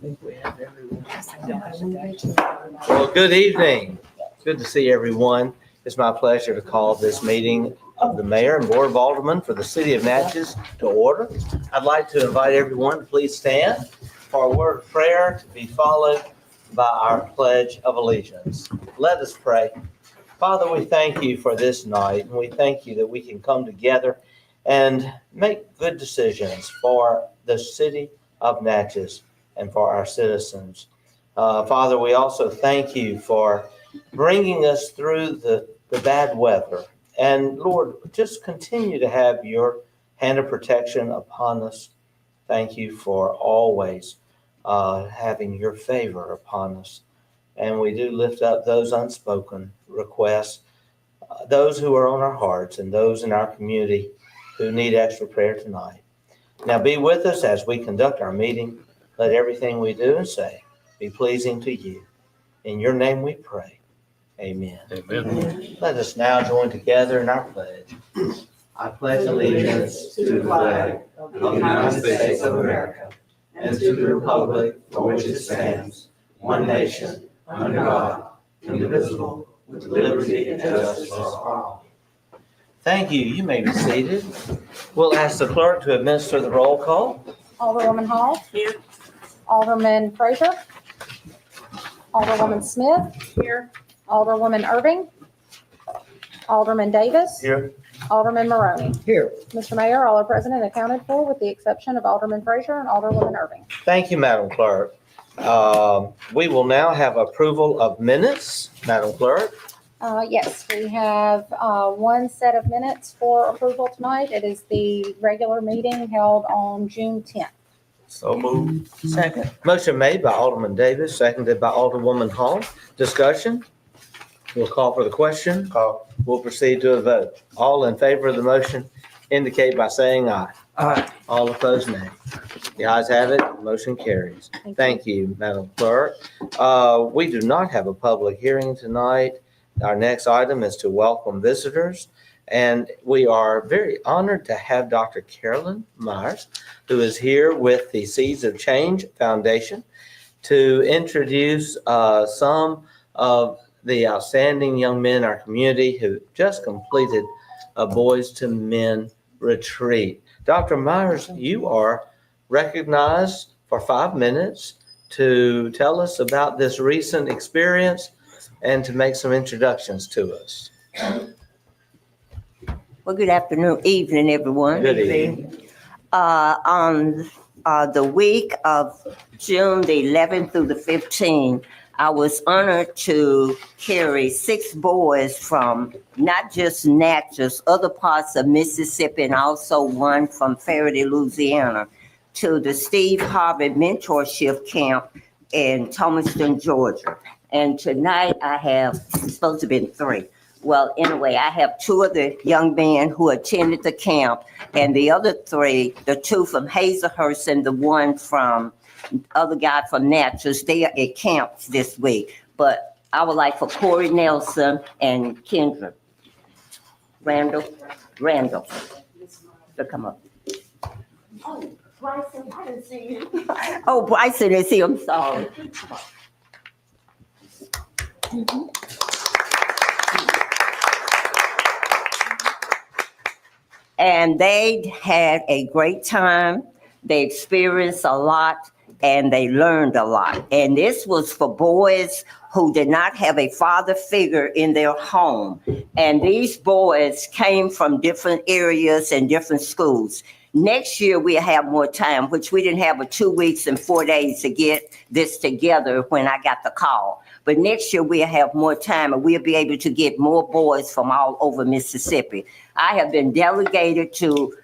think we have everyone. Well, good evening. Good to see everyone. It's my pleasure to call this meeting of the Mayor and Board of Aldermen for the City of Natchez to order. I'd like to invite everyone to please stand for a word of prayer to be followed by our Pledge of Allegiance. Let us pray. Father, we thank you for this night, and we thank you that we can come together and make good decisions for the City of Natchez and for our citizens. Father, we also thank you for bringing us through the bad weather. And Lord, just continue to have your hand of protection upon us. Thank you for always having your favor upon us. And we do lift up those unspoken requests, those who are on our hearts and those in our community who need extra prayer tonight. Now be with us as we conduct our meeting. Let everything we do and say be pleasing to you. In your name we pray. Amen. Amen. Let us now join together in our pledge. I pledge allegiance to the flag of the United States of America and to the republic for which it stands, one nation, under God, indivisible, with liberty and justice for all. Thank you. You may be seated. We'll ask the clerk to administer the roll call. Alderwoman Hall. Here. Alderman Frazier. Alderwoman Smith. Here. Alderwoman Irving. Alderman Davis. Here. Alderman Maroney. Here. Mr. Mayor, all are present and accounted for with the exception of Alderman Frazier and Alderwoman Irving. Thank you, Madam Clerk. We will now have approval of minutes. Madam Clerk. Yes, we have one set of minutes for approval tonight. It is the regular meeting held on June 10th. So moved. Second. Motion made by Alderman Davis, seconded by Alderwoman Hall. Discussion? We'll call for the question. Call. We'll proceed to a vote. All in favor of the motion indicate by saying aye. Aye. All opposed, nay. The ayes have it. Motion carries. Thank you, Madam Clerk. We do not have a public hearing tonight. Our next item is to welcome visitors, and we are very honored to have Dr. Carolyn Myers, who is here with the Seeds of Change Foundation, to introduce some of the outstanding young men in our community who just completed a Boys to Men retreat. Dr. Myers, you are recognized for 5 minutes to tell us about this recent experience and to make some introductions to us. Well, good afternoon, evening, everyone. Good evening. On the week of June the 11th through the 15th, I was honored to carry 6 boys from not just Natchez, other parts of Mississippi, and also one from Faraday, Louisiana, to the Steve Harvey Mentorship Camp in Thomaston, Georgia. And tonight I have, it's supposed to be 3. Well, anyway, I have 2 of the young men who attended the camp, and the other 3, the 2 from Hazelhurst and the one from, other guy from Natchez, they are at camps this week. But I would like for Corey Nelson and Kendra Randall to come up. Oh, Bryson, I didn't see you. Oh, Bryson is here, I'm sorry. And they had a great time. They experienced a lot and they learned a lot. And this was for boys who did not have a father figure in their home. And these boys came from different areas and different schools. Next year, we'll have more time, which we didn't have 2 weeks and 4 days to get this together when I got the call. But next year, we'll have more time and we'll be able to get more boys from all over Mississippi. I have been delegated to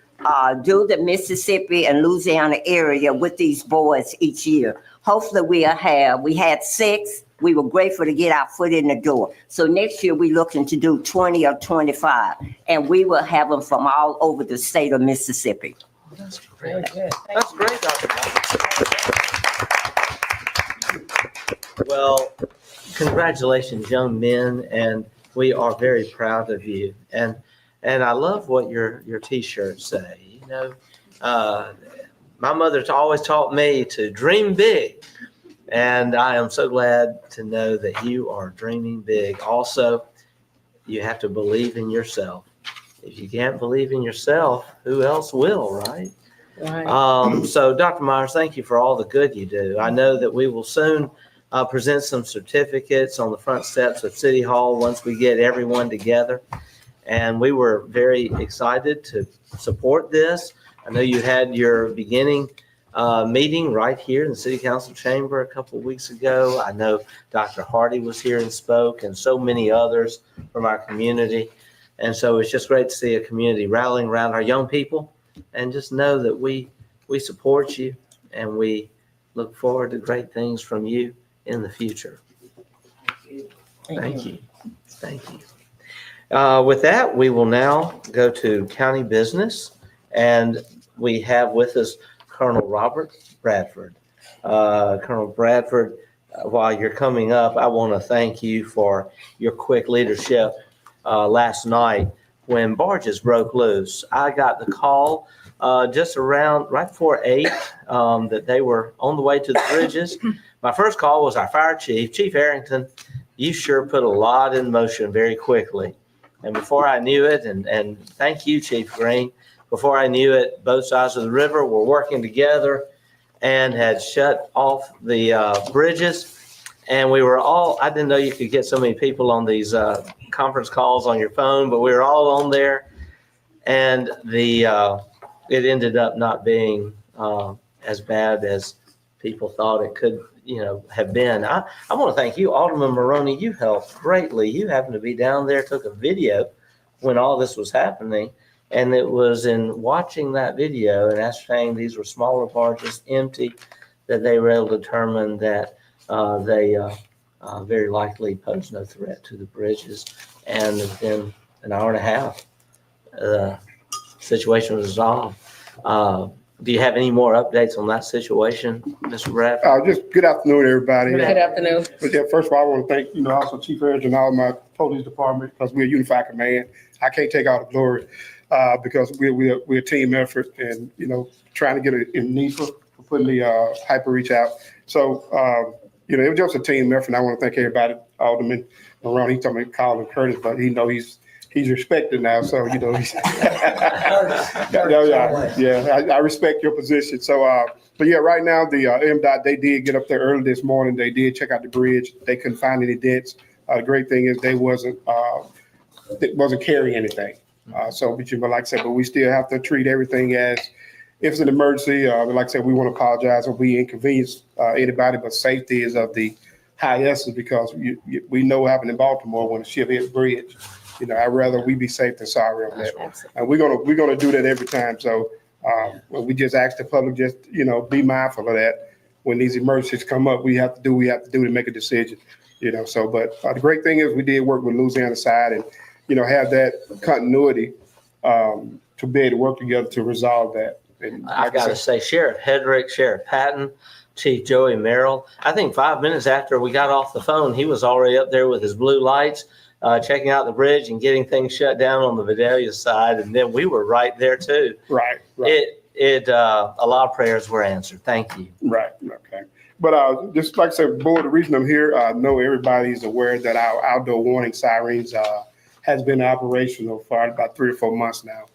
do the Mississippi and Louisiana area with these boys each year. Hopefully we had 6. We were grateful to get our foot in the door. So next year we're looking to do 20 or 25, and we will have them from all over the state of Mississippi. That's great. That's great, Dr. Myers. Well, congratulations, young men, and we are very proud of you. And I love what your T-shirts say. You know, my mother's always taught me to dream big, And I am so glad to know that you are dreaming big. Also, you have to believe in yourself. If you can't believe in yourself, who else will, right? Right. So Dr. Myers, thank you for all the good you do. I know that we will soon present some certificates on the front steps of City Hall once we get everyone together. And we were very excited to support this. I know you had your beginning meeting right here in the City Council chamber a couple of weeks ago. I know Dr. Hardy was here and spoke, and so many others from our community. And so it's just great to see a community rallying around our young people, and just know that we support you, and we look forward to great things from you in the future. Thank you. Thank you. With that, we will now go to county business, and we have with us Colonel Robert Bradford. Colonel Bradford, while you're coming up, I want to thank you for your quick leadership last night when barges broke loose. I got the call just around right before 8 that they were on the way to the bridges. My first call was our fire chief, Chief Arrington. You sure put a lot in motion very quickly. And before I knew it, and thank you, Chief Green, before I knew it, both sides of the river were working together and had shut off the bridges. And we were all, I didn't know you could get so many people on these conference calls on your phone, but we were all on there. And it ended up not being as bad as people thought it could, have been. I want to thank you, Alderman Maroney. You helped greatly. You happened to be down there, took a video when all this was happening. And it was in watching that video and ascertaining these were smaller barges, empty, that they were able to determine that they very likely posed no threat to the bridges. And within an hour and a half, the situation was resolved. Do you have any more updates on that situation, Mr. Bradford? Just good afternoon, everybody. Good afternoon. But yeah, first of all, I want to thank, also Chief Edge and all my police department, because we're a unified command. I can't take all the glory because we're a team effort, and, trying to get it in NEPA for putting the hyper reach out. So, it was just a team effort. And I want to thank everybody, Alderman Maron. He told me to call him Curtis, but he's respected now. So, he's I respect your position. So, but yeah, right now the MDOT, they did get up there early this morning. They did check out the bridge. They couldn't find any dents. The great thing is they wasn't carrying anything. But like I said, but we still have to treat everything as if it's an emergency. Like I said, we want to apologize if we inconvenience anybody, but safety is of the high essence, because we know what happened in Baltimore when the ship hit the bridge. I'd rather we be safe than sorry on that. And we're gonna do that every time. So we just ask the public just be mindful of that. When these emergencies come up, we have to do what we have to do to make a decision. So but the great thing is we did work with Louisiana side and have that continuity to be able to work together to resolve that. And I got to say, Sheriff Hedrick, Sheriff Patton, Chief Joey Merrill, I think 5 minutes after we got off the phone, he was already up there with his blue lights, checking out the bridge and getting things shut down on the Vidalia side. And then we were right there too. Right. A lot of prayers were answered. Thank you. Right. Okay. But just like I said, board, the reason I'm here, I know everybody's aware that our outdoor warning sirens has been operational for about 3 or 4 months now.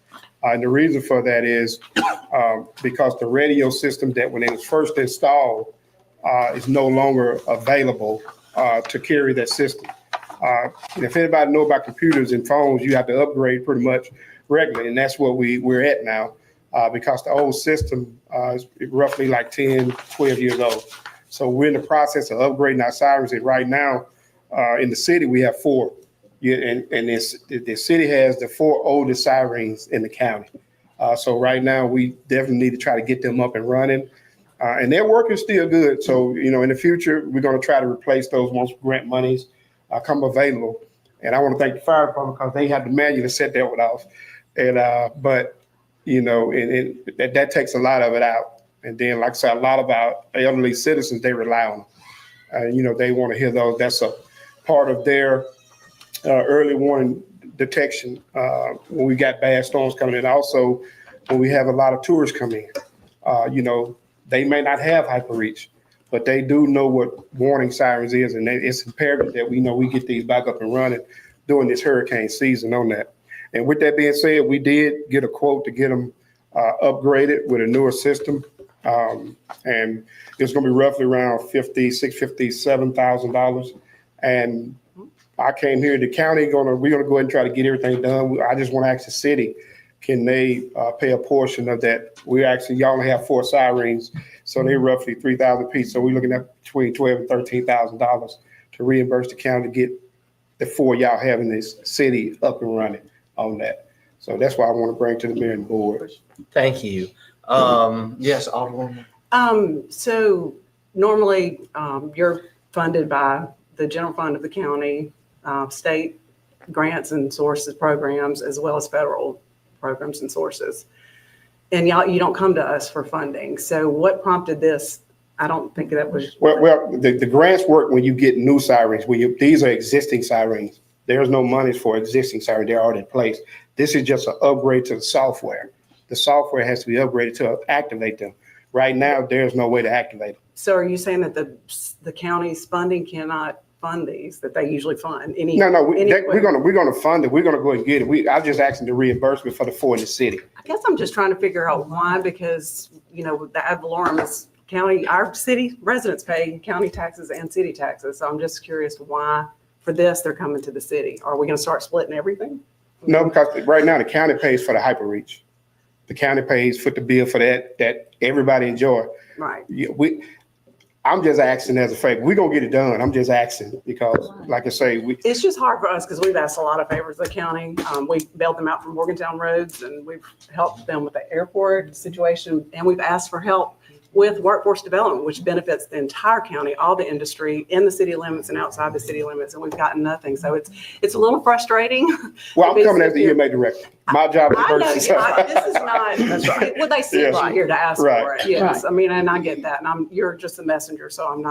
And the reason for that is because the radio system that when it was first installed is no longer available to carry that system. If anybody know about computers and phones, you have to upgrade pretty much regularly. And that's what we're at now because the old system is roughly like 10, 12 years old. So we're in the process of upgrading our sirens. And right now in the city, we have 4. Yeah, and the city has the 4 oldest sirens in the county. So right now we definitely need to try to get them up and running. And they're working still good. So, in the future, we're going to try to replace those once grant monies come available. And I want to thank the fire department because they have the manual to set that one off. And but that takes a lot of it out. And then, like I said, a lot of our elderly citizens, they rely on them. They want to hear those. That's a part of their early warning detection when we got bad storms coming in. Also, when we have a lot of tourists come in, they may not have hyperreach, but they do know what warning sirens is, and it's imperative that we know we get these back up and running during this hurricane season on that. And with that being said, we did get a quote to get them upgraded with a newer system. And it's going to be roughly around $57,000. And I came here, the county we're going to go ahead and try to get everything done. I just want to ask the city, can they pay a portion of that? Y'all only have 4 sirens, so they're roughly $3,000 a piece. So we're looking at between $12,000 and $13,000 to reimburse the county to get the 4 y'all have in this city up and running on that. So that's why I want to bring to the mayor and board. Thank you. Yes, Alderman. So normally, you're funded by the general fund of the county, state grants and sources programs, as well as federal programs and sources. And you don't come to us for funding. So what prompted this? I don't think that was. Well, the grants work when you get new sirens. These are existing sirens. There's no money for existing sirens. They're already in place. This is just an upgrade to the software. The software has to be upgraded to activate them. Right now, there's no way to activate them. So are you saying that the county's funding cannot fund these, that they usually fund? No, we're gonna fund it. We're gonna go and get it. I'm just asking the reimbursement for the 4 in the city. I guess I'm just trying to figure out why, because, the ad valorem is county, our city residents pay county taxes and city taxes. So I'm just curious why for this, they're coming to the city. Are we going to start splitting everything? No, because right now the county pays for the hyperreach. The county pays for the bill for that everybody enjoy. Right. I'm just asking as a favor. We're going to get it done. I'm just asking because, like I say, it's just hard for us because we've asked a lot of favors of the county. We've bailed them out from Morgantown roads, and we've helped them with the airport situation. And we've asked for help with workforce development, which benefits the entire county, all the industry in the city limits and outside the city limits. And we've gotten nothing. So it's a little frustrating. Well, I'm coming as the EMA director. My job is I know, emergency. this is not, that's right. Well, they sit right here to ask Right. for it. Yes. I mean, and I get that. And you're just a messenger. So I'm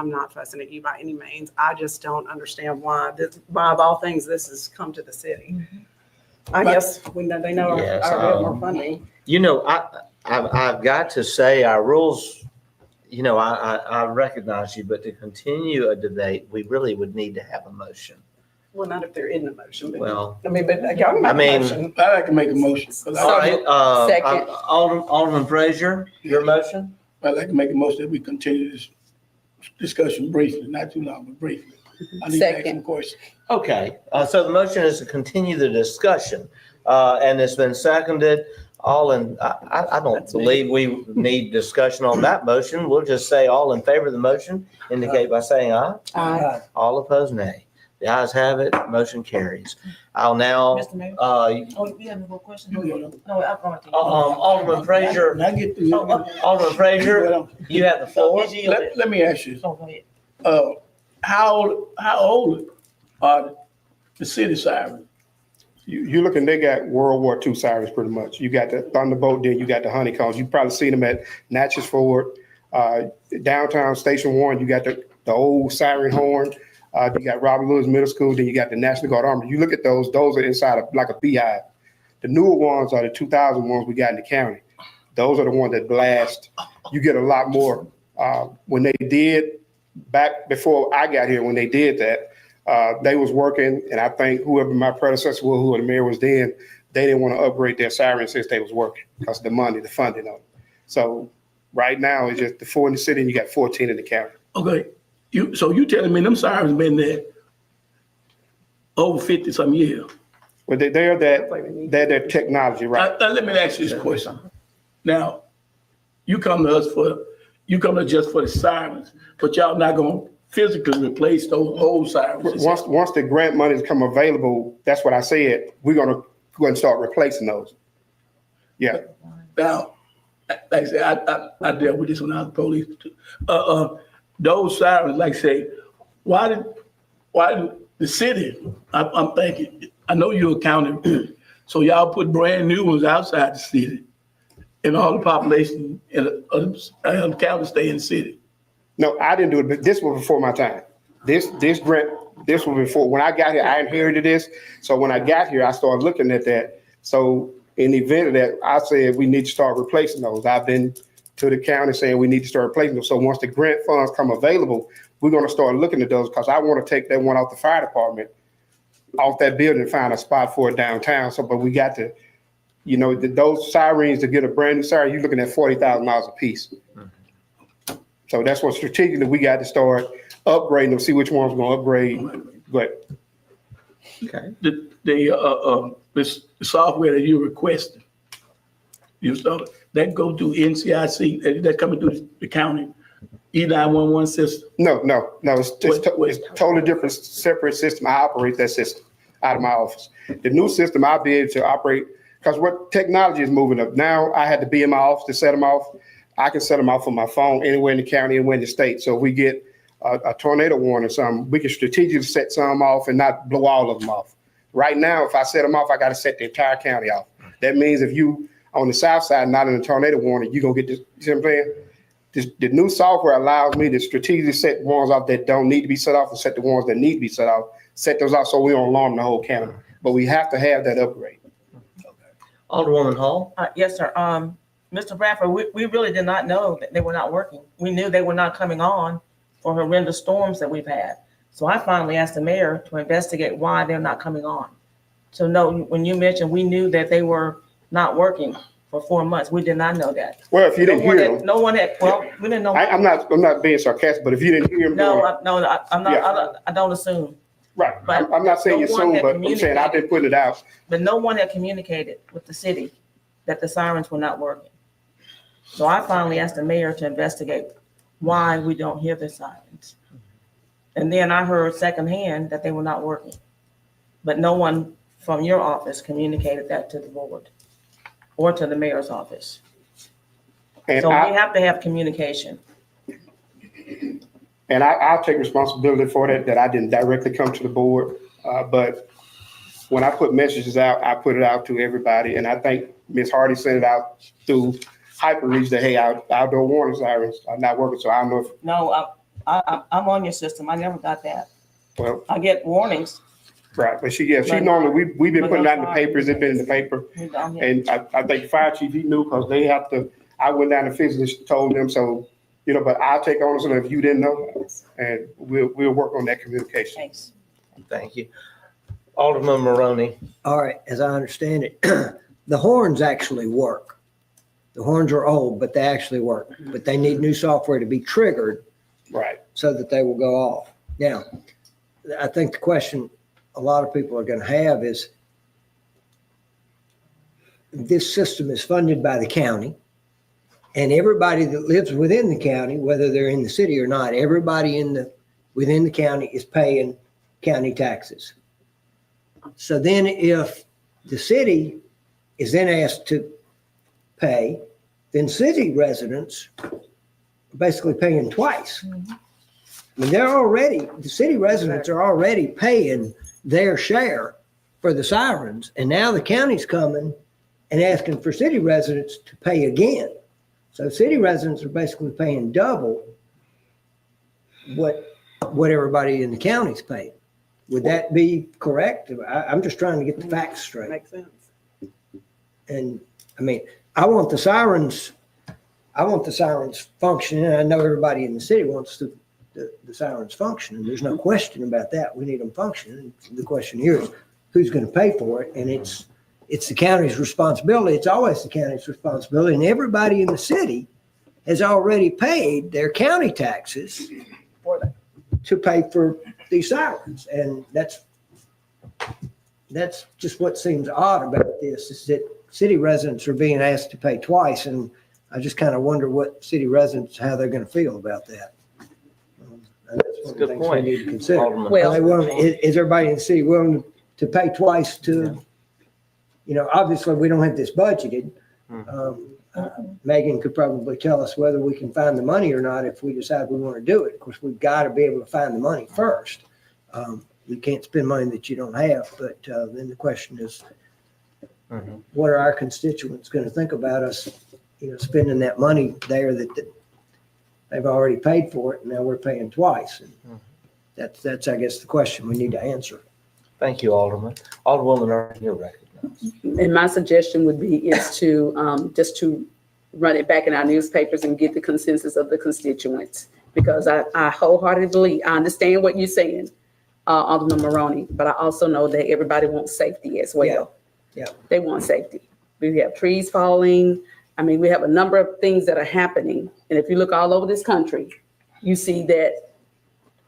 not fussing at you by any means. I just don't understand why of all things, this has come to the city. I guess we know, they know Yes, our more funding. I've got to say our rules, I recognize you, but to continue a debate, we really would need to have a motion. Well, not if they're in the motion. But, Well, but y'all can make a motion. I'd like to make a motion. All right, Second. Alderman Frazier, your motion? I'd like to make a motion that we continue this discussion briefly, not too long, but briefly. I need to ask some questions. Okay, so the motion is to continue the discussion, and it's been seconded. I don't believe we need discussion on that motion. We'll just say all in favor of the motion, indicate by saying aye. Aye. All opposed, nay. The ayes have it, motion carries. I'll now, Mr. Mayor? Oh, we have more questions? No, I'm going to. Alderman Frazier, Now get to, Alderman Frazier, you have the floor. let me ask you, Oh, go ahead. how old are the city sirens? You're looking, they got World War II sirens pretty much. You got the Thunderbolt, then you got the Honeycombs. You probably seen them at Natchez Ford, downtown Station 1. You got the old siren horn. You got Robert Lewis Middle School. Then you got the National Guard Army. You look at those are inside of like a beehive. The newer ones are the 2000 ones we got in the county. Those are the ones that blast. You get a lot more. When they did, back before I got here, when they did that, they was working, and I think whoever my predecessor was, who the mayor was then, they didn't want to upgrade their sirens since they was working because of the money, the funding of it. So right now it's just the 4 in the city and you got 14 in the county. Okay, so you telling me them sirens been there over 50 some years? But they're that technology, right? Let me ask you this question. Now, you come to us just for the sirens, but y'all not gonna physically replace those old sirens. Once the grant money's come available, that's what I said, we're gonna go ahead and start replacing those. Yeah. Now, like I said, I dealt with this when I was police. Those sirens, like I say, why did the city, I'm thinking, I know you're a county, so y'all put brand new ones outside the city and all the population in the county stay in the city. No, I didn't do it, but this was before my time. This grant, this was before, when I got here, I inherited this. So when I got here, I started looking at that. So in the event of that, I said, we need to start replacing those. I've been to the county saying we need to start replacing them. So once the grant funds come available, we're gonna start looking at those, because I want to take that one off the fire department, off that building and find a spot for it downtown. So, but we got to, those sirens, to get a brand new siren, you're looking at $40,000 a piece. So that's what strategically we got to start upgrading them, see which one's gonna upgrade. Go ahead. Okay. The software that you're requesting, that go through NCIC, that coming through the county, E911 system? No, it's totally different, separate system. I operate that system out of my office. The new system, I'll be able to operate, because what technology is moving up. Now I had to be in my office to set them off. I can set them off on my phone anywhere in the county, anywhere in the state. So if we get a tornado warning or something, we can strategically set some off and not blow all of them off. Right now, if I set them off, I got to set the entire county off. That means if you on the south side, not in a tornado warning, you're going to get this, you see what I'm saying? The new software allows me to strategically set ones off that don't need to be set off and set the ones that need to be set off, set those off so we don't alarm the whole county. But we have to have that upgrade. Alderwoman Hall? Yes, sir. Mr. Bradford, we really did not know that they were not working. We knew they were not coming on for horrendous storms that we've had. So I finally asked the mayor to investigate why they're not coming on. So no, when you mentioned, we knew that they were not working for 4 months. We did not know that. Well, if you didn't hear them. No one had, well, we didn't know. I'm not being sarcastic, but if you didn't hear them. I'm not, Yeah. I don't assume. Right. But I'm not saying you no one assume, had but I'm saying I've been putting it out. But no one had communicated with the city that the sirens were not working. So I finally asked the mayor to investigate why we don't hear the sirens. And then I heard secondhand that they were not working. But no one from your office communicated that to the board or to the mayor's office. And So we have to have communication. And I'll take responsibility for that I didn't directly come to the board. But when I put messages out, I put it out to everybody. And I think Ms. Hardy sent it out through HyperReach that, hey, outdoor warning sirens are not working. So I don't know if. No, I'm on your system. I never got that. Well, I get warnings. right. But she normally, we've been putting it out in the papers. It's been in the paper. And And I think the fire chief, he knew, because they have to, I went down and physically told them. So, but I'll take ownership if you didn't know. And we'll work on that communication. thanks. Thank you. Alderman Maroney? All right, as I understand it, the horns actually work. The horns are old, but they actually work. But they need new software to be triggered Right. so that they will go off. Now, I think the question a lot of people are going to have is, this system is funded by the county, and everybody that lives within the county, whether they're in the city or not, everybody within the county is paying county taxes. So then if the city is then asked to pay, then city residents are basically paying twice. I mean, the city residents are already paying their share for the sirens, and now the county's coming and asking for city residents to pay again. So city residents are basically paying double what everybody in the county's paying. Would that be correct? I'm just trying to get the facts straight. Makes sense. And I mean, I want the sirens functioning. I know everybody in the city wants the sirens functioning. There's no question about that. We need them functioning. The question here is who's going to pay for it? And it's the county's responsibility. It's always the county's responsibility. And everybody in the city has already paid their county taxes to pay for these sirens. And that's just what seems odd about this, is that city residents are being asked to pay twice. And I just kind of wonder what city residents, how they're going to feel about that. And that's one of the things we need to consider. Alderman. Is everybody in the city willing to pay twice to, obviously we don't have this budgeted. Megan could probably tell us whether we can find the money or not if we decide we want to do it. Of course, we've got to be able to find the money first. You can't spend money that you don't have, but then the question is, what are our constituents going to think about us, spending that money there that they've already paid for it, and now we're paying twice. And that's I guess the question we need to answer. Thank you, Alderman. Alderwoman, you're recognized. And my suggestion would be is to just to run it back in our newspapers and get the consensus of the constituents. Because I wholeheartedly believe, I understand what you're saying, Alderman Maroney, but I also know that everybody wants safety as well. Yeah. They want safety. We have trees falling. I mean, we have a number of things that are happening. And if you look all over this country, you see that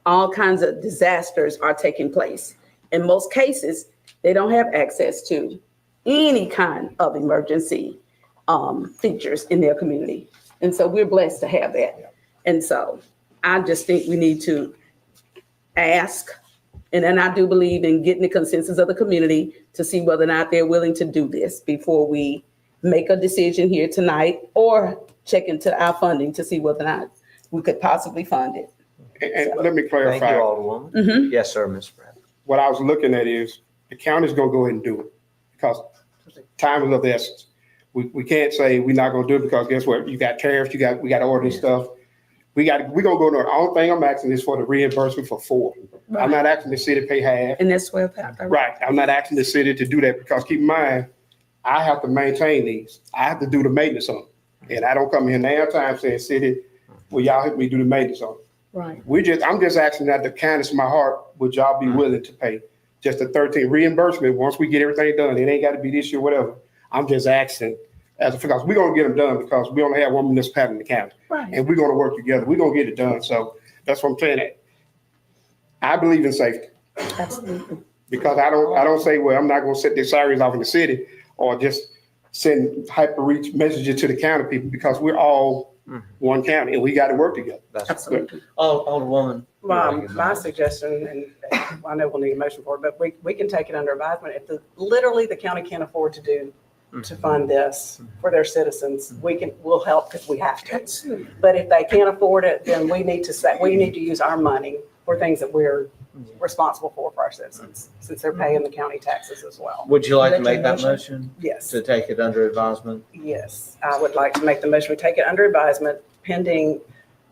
all kinds of disasters are taking place. In most cases, they don't have access to any kind of emergency features in their community. And so we're blessed to have that. And so I just think we need to ask, and then I do believe in getting the consensus of the community to see whether or not they're willing to do this before we make a decision here tonight, or check into our funding to see whether or not we could possibly fund it. And let me Thank you, clarify, Alderwoman. Mhm. Yes, sir, Ms. Brown. what I was looking at is the county's gonna go ahead and do it because time is of the essence. We can't say we're not gonna do it because guess what? You got tariffs, we got to order this stuff. We're gonna go to, the only thing I'm asking is for the reimbursement for 4. I'm not asking the city to pay half. And that's where. Right, I'm not asking the city to do that because keep in mind, I have to maintain these. I have to do the maintenance on them. And I don't come here now time saying, city, will y'all help me do the maintenance on them? Right. I'm just asking that the kindness of my heart, would y'all be willing to pay just the 13 reimbursement once we get everything done? It ain't got to be this year, whatever. I'm just asking because we're going to get them done because we only have one municipality in the county. Right. And we're going to work together. We're going to get it done. So that's what I'm saying. I believe in safety Absolutely. because I don't say, well, I'm not going to set their salaries off in the city or just send hyper reach messages to the county people because we're all one county and we got to work together. That's Absolutely. Alderwoman. My suggestion, and I know we'll need a motion for it, but we can take it under advisement. If literally the county can't afford to fund this for their citizens, we'll help because we have to. But if they can't afford it, then we need to use our money for things that we're responsible for our citizens, since they're paying the county taxes as well. Would you like to make that motion Yes, to take it under advisement? yes, I would like to make the motion. We take it under advisement pending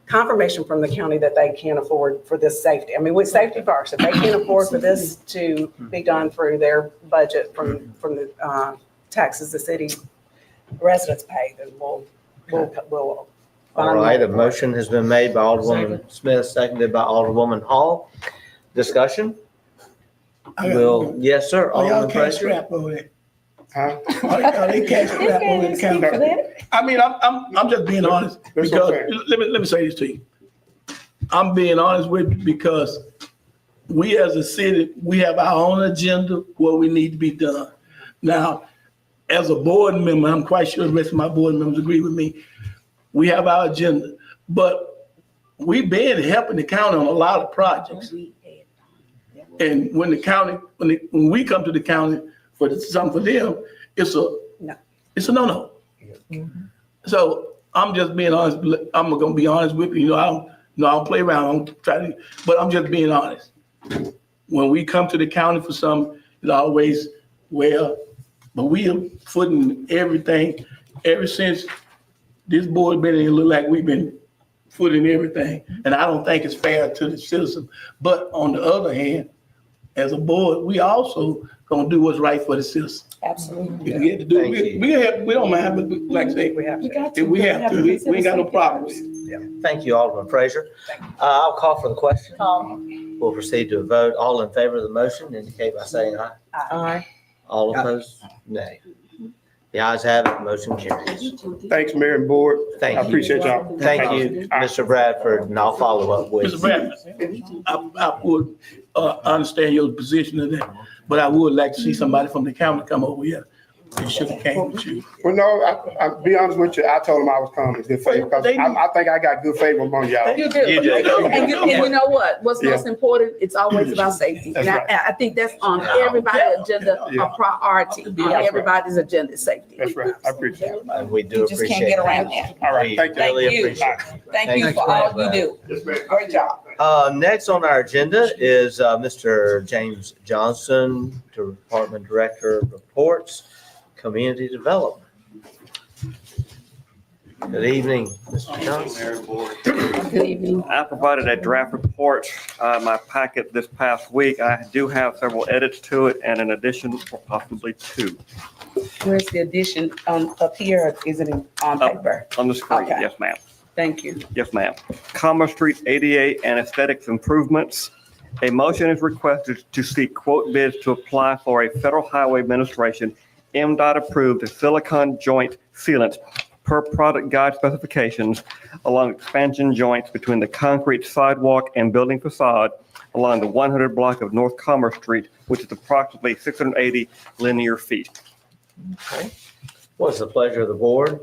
confirmation from the county that they can't afford for this safety. I mean, with safety first, if they can't afford for this to be done through their budget from the taxes the city residents pay, then we'll. All right, a motion has been made by Alderwoman Smith, seconded by Alderwoman Hall. Discussion? Yes, sir. Are y'all Alderman cash Frazier? strapped over there? Huh? Are they cash strapped over the county? I mean, I'm just being honest That's because okay. let me say this to you. I'm being honest with you because we as a city, we have our own agenda, what we need to be done. Now, as a board member, I'm quite sure the rest of my board members agree with me. We have our agenda, but we've been helping the county on a lot of projects. And when the county, when we come to the county for something for them, it's a no-no. So I'm just being honest. I'm gonna be honest with you. I don't play around. I don't try to, but I'm just being honest. When we come to the county for something, it's always but we are footing everything ever since this board been in. It look like we've been footing everything, and I don't think it's fair to the citizen. But on the other hand, as a board, we also gonna do what's right for the citizens. Absolutely. If we have to do Thank it, you. we don't mind, but like I say, We have to. if we have to, we ain't got no problem with it. Thank you, Alderman Frazier. I'll call for the question. Call. We'll proceed to a vote. All in favor of the motion indicate by saying aye. Aye. All opposed, nay. The ayes have it, motion carries. Thanks, Mayor and Board. Thank I you. appreciate y'all. Thank you, Mr. Bradford, and I'll follow up with Mr. Bradford, I would understand your position in that, but I would like to see somebody from the county come over here. They should have came with you. Well, no, I'll be honest with you. I told them I was coming. Good favor because I think I got good favor among y'all. You do. You do. And you know what? What's Yeah. most important, it's always about safety. That's And right. I think that's on everybody's agenda, Yeah. a priority. On right. everybody's agenda is safety. That's right. I appreciate it. And we do You just appreciate can't get around that. that. All right, We thank you. really Thank you. appreciate it. Thank you Thanks, for all you Brad. do. Yes, ma'am. Great job. Next on our agenda is Mr. James Johnson, Department Director of Reports, Community Development. Good evening, Mr. Johnson. Good evening. I provided a draft report, my packet this past week. I do have several edits to it and an addition or possibly two Where's the addition up here? Or is it on paper? on the screen. Okay. Yes, ma'am. Thank you. Yes, ma'am. Commerce Street ADA and aesthetics improvements. A motion is requested to seek quote bids to apply for a Federal Highway Administration MDOT approved silicone joint sealant per product guide specifications along expansion joints between the concrete sidewalk and building facade along the 100 block of North Commerce Street, which is approximately 680 linear feet. Okay. What's the pleasure of the board?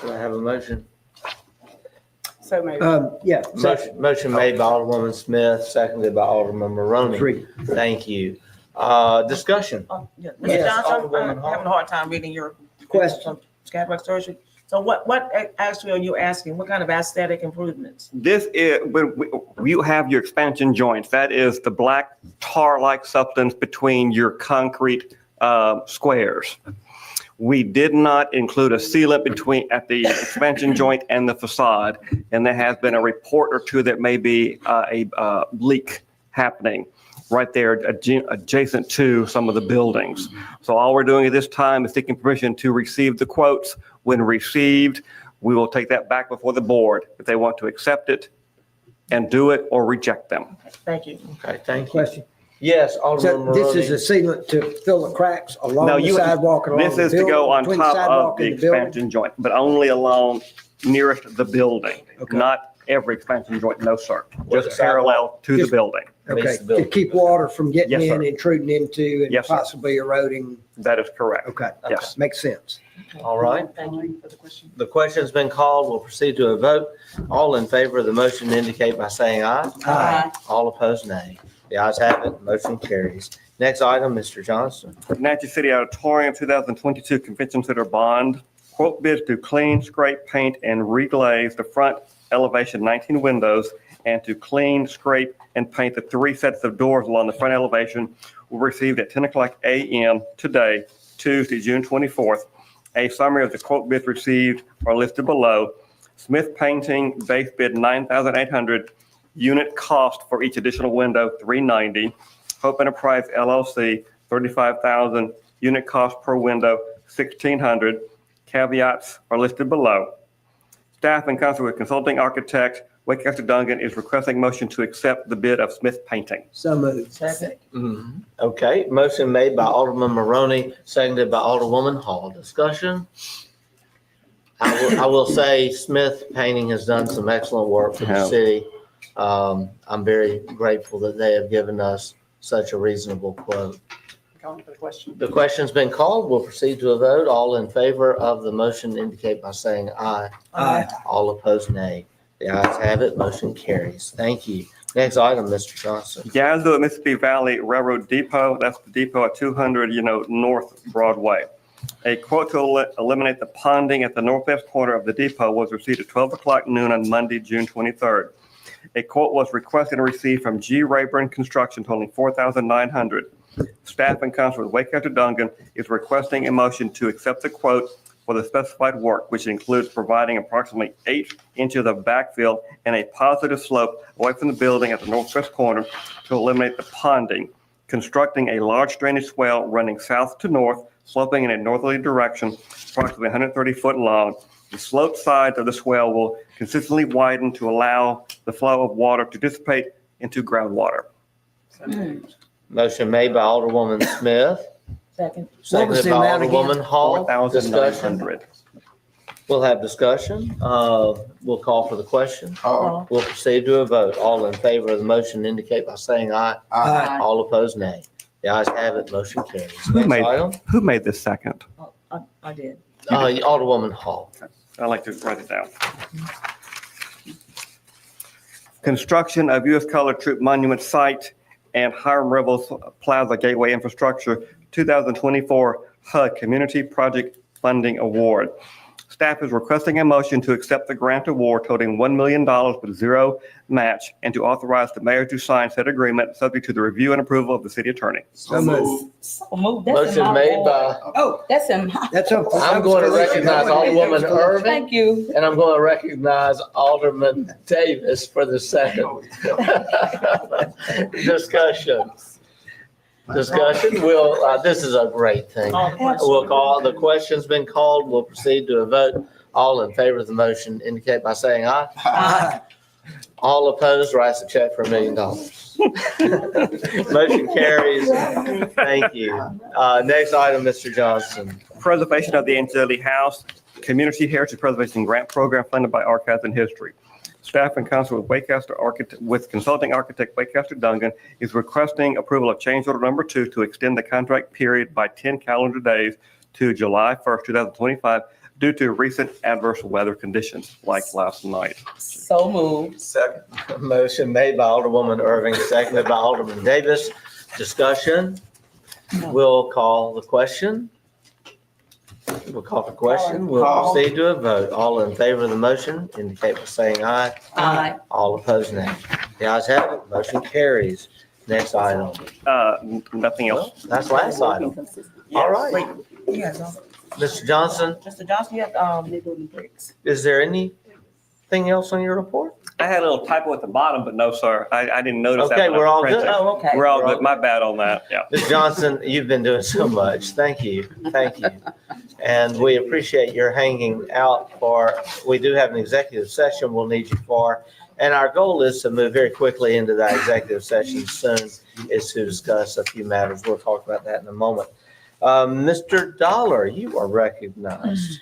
Do I have a motion? So maybe. Yeah. Motion made by Alderwoman Smith, seconded by Alderman Maroney. Three. Thank you. Discussion. Yeah. Mr. Yes, Johnson, Alderwoman I'm Hall. having a hard time reading your Question. Scatterback surgery. So what actually are you asking? What kind of aesthetic improvements? This is, when you have your expansion joints, that is the black tar-like substance between your concrete squares. We did not include a sealant at the expansion joint and the facade, and there has been a report or two that may be a leak happening right there adjacent to some of the buildings. So all we're doing at this time is seeking permission to receive the quotes. When received, we will take that back before the board if they want to accept it and do it or reject them. Thank you. Okay, thank you. Question. Yes, Alderman So Maroney. this is a sealant to fill the cracks along No, the sidewalk and along This the is to building, go on between the top of sidewalk the and the building? expansion joint, but only along nearest the building, Okay. not every expansion joint, no, sir. Where the Just parallel to the Just- building. Okay, Meets the building. to keep water from getting Yes, in, sir. intruding into, and Yes, sir. possibly eroding. That is correct. Okay, Yes. makes sense. All right. Thank you for the question. The question's been called. We'll proceed to a vote. All in favor of the motion indicate by saying aye. Aye. All opposed, nay. The ayes have it. Motion carries. Next item, Mr. Johnson. Natchez City Auditorium 2022 Convention Center Bond. Quote bids to clean, scrape, paint, and reglaze the front elevation 19 windows and to clean, scrape, and paint the 3 sets of doors along the front elevation were received at 10 o'clock a.m. today, Tuesday, June 24th. A summary of the quote bids received are listed below. Smith Painting, base bid $9,800. Unit cost for each additional window, $390. Hope Enterprise LLC, $35,000. Unit cost per window, $1,600. Caveats are listed below. Staff in concert with consulting architect Wake After Duncan is requesting motion to accept the bid of Smith Painting. So moved. Second. Okay, motion made by Alderman Maroney, seconded by Alderwoman Hall. Discussion? I will say Smith Painting has done some excellent work for the Yeah. city. I'm very grateful that they have given us such a reasonable quote. Calling for the question. The question's been called. We'll proceed to a vote. All in favor of the motion indicate by saying aye. Aye. All opposed, nay. The ayes have it. Motion carries. Thank you. Next item, Mr. Johnson. Yazoo at Mississippi Valley Railroad Depot, that's the depot at 200, North Broadway. A quote to eliminate the ponding at the northwest corner of the depot was received at 12 o'clock noon on Monday, June 23rd. A quote was requested and received from G. Rayburn Construction totaling $4,900. Staff in concert with Wake After Duncan is requesting a motion to accept the quote for the specified work, which includes providing approximately 8 inches of backfill and a positive slope away from the building at the northwest corner to eliminate the ponding, constructing a large drainage swale running south to north, sloping in a northerly direction, approximately 130 foot long. The sloped sides of the swale will consistently widen to allow the flow of water to dissipate into groundwater. Motion made by Alderwoman Smith, Second. seconded the by amount again? Alderwoman Hall. Discussion. $4,900. We'll have discussion. We'll call for the question. We'll proceed to a vote. All in favor of the motion indicate by saying aye. Aye. All opposed, nay. The ayes have it. Motion carries. Who Next made- item, Who made this second? I did. Alderwoman Hall. I'd like to write it down. Construction of U.S. Colored Troop Monument Site and Hiram Revels Plaza Gateway Infrastructure 2024 HUD Community Project Funding Award. Staff is requesting a motion to accept the grant award totaling $1 million with zero match and to authorize the mayor to sign said agreement subject to the review and approval of the city attorney. So moved. So moved. That's in Motion my made ward. by, Oh, that's in my. That's up. I'm going to recognize Alderwoman Irving, Thank you. and I'm going to recognize Alderman Davis for the second. Discussion. This is a great thing. We'll call, the question's been called, we'll proceed to a vote. All in favor of the motion indicate by saying aye. Aye. All opposed, writes a check for $1 million. Motion carries. Thank you. Next item, Mr. Johnson. Preservation of the Angelini House Community Heritage Preservation Grant Program funded by Archives and History. Staff in council with consulting architect Waycaster Dungan is requesting approval of change order number 2 to extend the contract period by 10 calendar days to July 1st, 2025 due to recent adverse weather conditions like last night. So moved. Second. Motion made by Alderwoman Irving, seconded by Alderman Davis. Discussion. We'll call the question. We'll proceed to a vote. All in favor of the motion indicate by saying aye. Aye. All opposed, nay. The ayes have it. Motion carries. Next item. Nothing else. Well, that's last item. All right. Wait, yes, Mr. Johnson, Mr. Johnson, you have, is there anything else on your report? I had a little typo at the bottom, but no, sir. I didn't notice that. Okay, when I we're all printed. good. Oh, okay. We're all good. My bad on that. Yeah. Ms. Johnson, you've been doing so much. Thank you. Thank you. And we appreciate your hanging out we do have an executive session we'll need you for. And our goal is to move very quickly into that executive session soon, is to discuss a few matters. We'll talk about that in a moment. Mr. Dollar, you are recognized.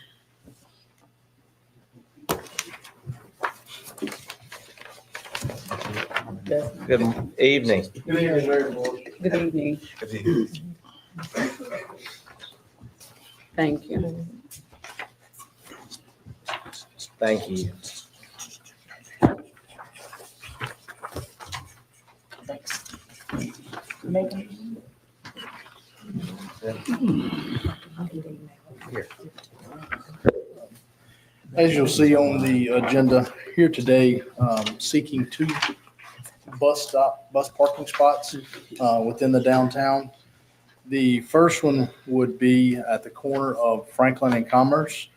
Good evening. Good evening. Thank you. Thank you. As you'll see on the agenda here today, seeking 2 bus parking spots within the downtown. The first one would be at the corner of Franklin and Commerce.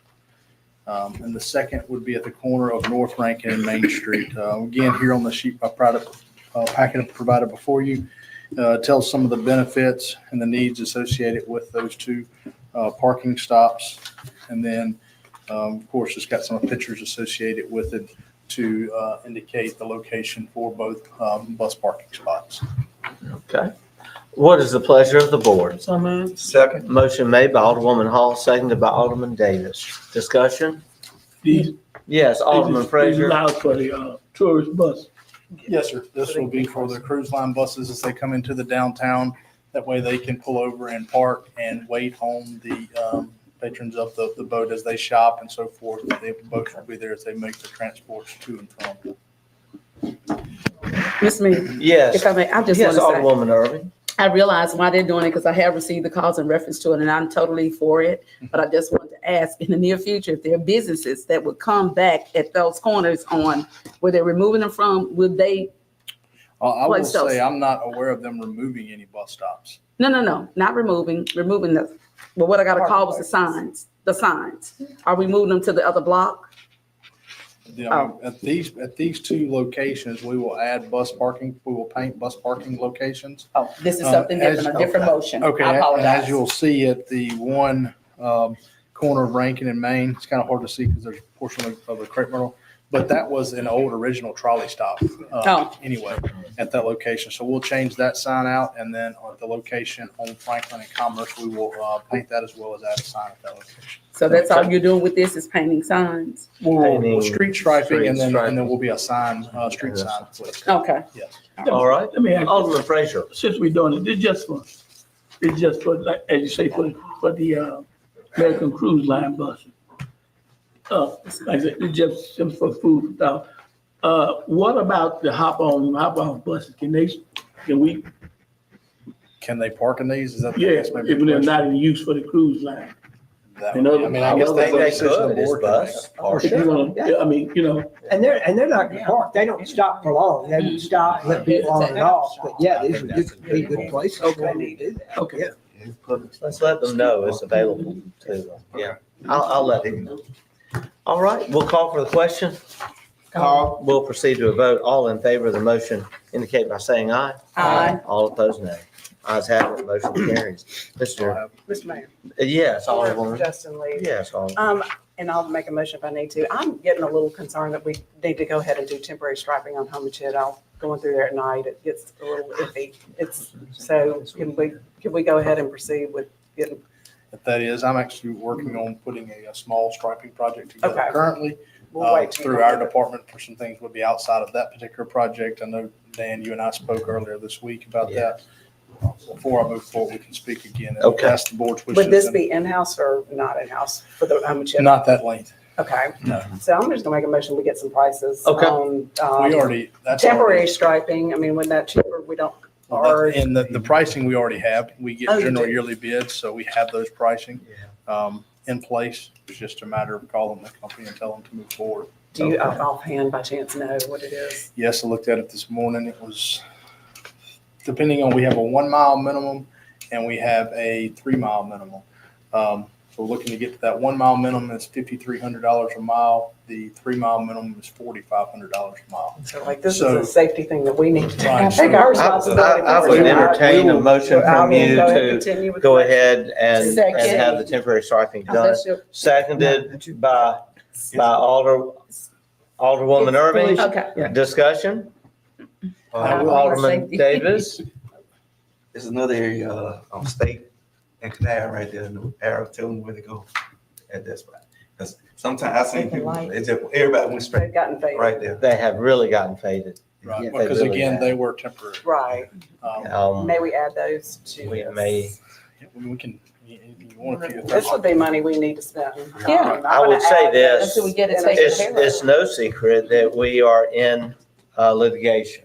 And the second would be at the corner of North Rankin and Main Street. Again, here on the sheet packet provided before you, tells some of the benefits and the needs associated with those 2 parking stops. And then, of course, it's got some pictures associated with it to indicate the location for both bus parking spots. Okay. What is the pleasure of the board? So moved. Second. Motion made by Alderwoman Hall, seconded by Alderman Davis. Discussion? These Yes, Alderman Fraser. allows for the tourist bus. Yes, sir. This will be for the cruise line buses as they come into the downtown. That way they can pull over and park and wait on the patrons of the boat as they shop and so forth. The boats will be there as they make the transports to and from. Ms. Mead, Yes. if I may, I just Yes, want to say, Alderwoman Irving. I realize why they're doing it because I have received the calls in reference to it and I'm totally for it. But I just want to ask in the near future, if there are businesses that would come back at those corners on where they're removing them from, would they? I will Place those. say I'm not aware of them removing any bus stops. No, not removing the, but what I got to call was the signs. Are we moving them to the other block? At these 2 locations, we will add bus parking. We will paint bus parking locations. Oh, this is something different, a different motion. Okay, I and as apologize. you'll see at the one corner of Rankin and Main, it's kind of hard to see because there's a portion of the crepe myrtle, but that was an old original trolley stop anyway at that location. So we'll change that sign out, and then at the location on Franklin and Commerce, we will paint that as well as add a sign at that location. So that's all you're doing with this is painting signs? We'll street striping, and Street then will be a sign, street sign. Okay. Yes. All right. Let me ask you, Alderman Fraser. since we're doing it, it's just for, like, as you say, for the American Cruise Line buses. Like I said, it's just for food. What about the hop-on buses? Can they park in these? Is that? Yeah, that's maybe the if they're question. not in use for the cruise line. that You would know, be, I mean, I I guess know that's a They decision the could, is board can make. bus. Or if you're gonna, yeah, I mean, And they're not gonna park, they don't stop for long, they would stop, let people on and off, but yeah, these would just be good places for them to do that. okay. Yeah. Let's let them know it's available to them. Yeah, I'll let them know. All right, we'll call for the question. We'll proceed to a vote. All in favor of the motion indicate by saying aye. Aye. All opposed, nay. Ayes have it, motion carries. Mr. Mr. Mayor. Yes, Alderwoman. Justin Lee. Yes, Alderwoman. And I'll make a motion if I need to. I'm getting a little concerned that we need to go ahead and do temporary striping on Homestead. Going through there at night, it gets a little iffy. So can we go ahead and proceed with getting? If that is, I'm actually working on putting a small striping project together Okay. currently. We'll wait till Through you- our department for some things would be outside of that particular project. I know, Dan, you and I spoke earlier this week about that. Before I move forward, we can speak again. and Okay. Ask the board's wishes. Would this and- be in-house or not in-house for the Homestead? Not that length. Okay. No. So I'm just gonna make a motion, we get some prices Okay. on, We already, that's. temporary already- striping. I mean, when that cheaper, we don't, Well, or, and the pricing we already have. We get Oh, you general do? yearly bids, so we have those pricing in place. It's just a matter of calling the company and telling them to move forward. do you offhand by chance know what it is? Yes, I looked at it this morning. It was, depending on, we have a 1 mile minimum and we have a 3 mile minimum. So we're looking to get to that 1 mile minimum is $5,300 a mile. The 3 mile minimum is $4,500 a mile. So like, this is So- a safety thing that we need to Right. take our responsibility. I would for. entertain a motion I from will you go ahead and to continue with go the- ahead and Second. have the temporary striping done. Unless you're- Seconded by Alderwoman Irving. Okay. Discussion? Alderman Safety. Davis? There's another area on State and Canal right there, in the arrow telling where to go at that spot. Because sometimes I see people, it's just, everybody went straight They've gotten faded. right there. They have really gotten faded. Right, Yeah, because they really again, have. they were temporary. Right. Um, May we add those to we this? may, We can, you want to. This would be money we need to spend. Yeah. I would say this. Until we get it And taken it's, care of. it's no secret that we are in litigation.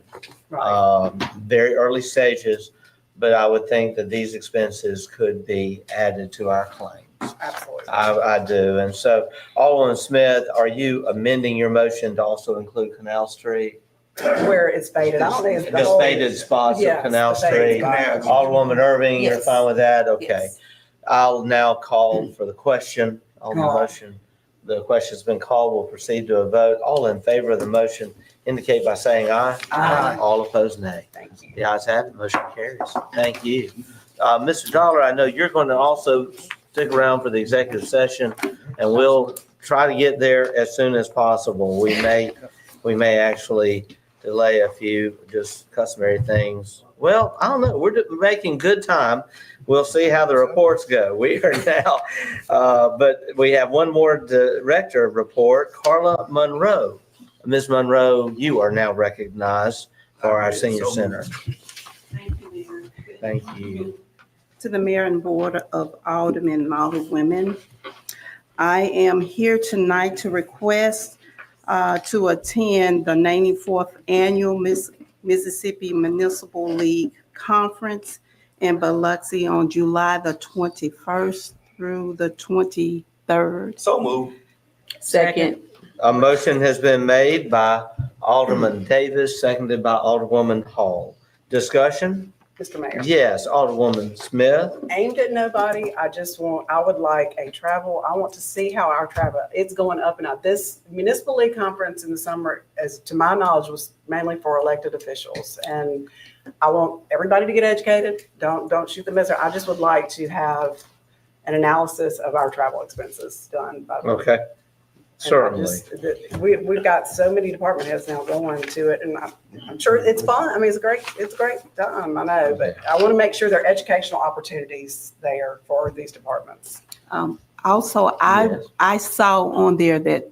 Right. Very early stages, but I would think that these expenses could be added to our claims. Absolutely. I do. And so, Alderman Smith, are you amending your motion to also include Canal Street? Where it's faded. I don't think it's the The whole. faded spots of Yes, Canal the faded Street? spots. Alderwoman Irving, you're Yes. fine with that? Okay. Yes. I'll now call for the question on the Call. motion. The question's been called. We'll proceed to a vote. All in favor of the motion indicate by saying aye. Aye. All opposed, nay. Thank you. The ayes have it, motion carries. Thank you. Mr. Dollar, I know you're going to also stick around for the executive session, and we'll try to get there as soon as possible. We may actually delay a few just customary things. Well, I don't know. We're making good time. We'll see how the reports go. We are now, but we have one more director report, Carla Monroe. Ms. Monroe, you are now recognized for our senior center. Thank you, Mayor. Thank you. To the Mayor and Board of Aldermen and Alderwomen, I am here tonight to request to attend the 94th Annual Mississippi Municipal League Conference in Biloxi on July the 21st through the 23rd. So move. Second. A motion has been made by Alderman Davis, seconded by Alderwoman Hall. Discussion? Mr. Mayor. Yes, Alderwoman Smith. Aimed at nobody. I would like I want to see how our travel, it's going up and up. This municipal league conference in the summer, as to my knowledge, was mainly for elected officials. And I want everybody to get educated. Don't shoot the messenger. I just would like to have an analysis of our travel expenses done by the. Okay, And I certainly. just- We've got so many department heads now going to it, and I'm sure it's fun. I mean, it's great time, I know, but I want to make sure there are educational opportunities there for these departments. Also, Yes. I saw on there that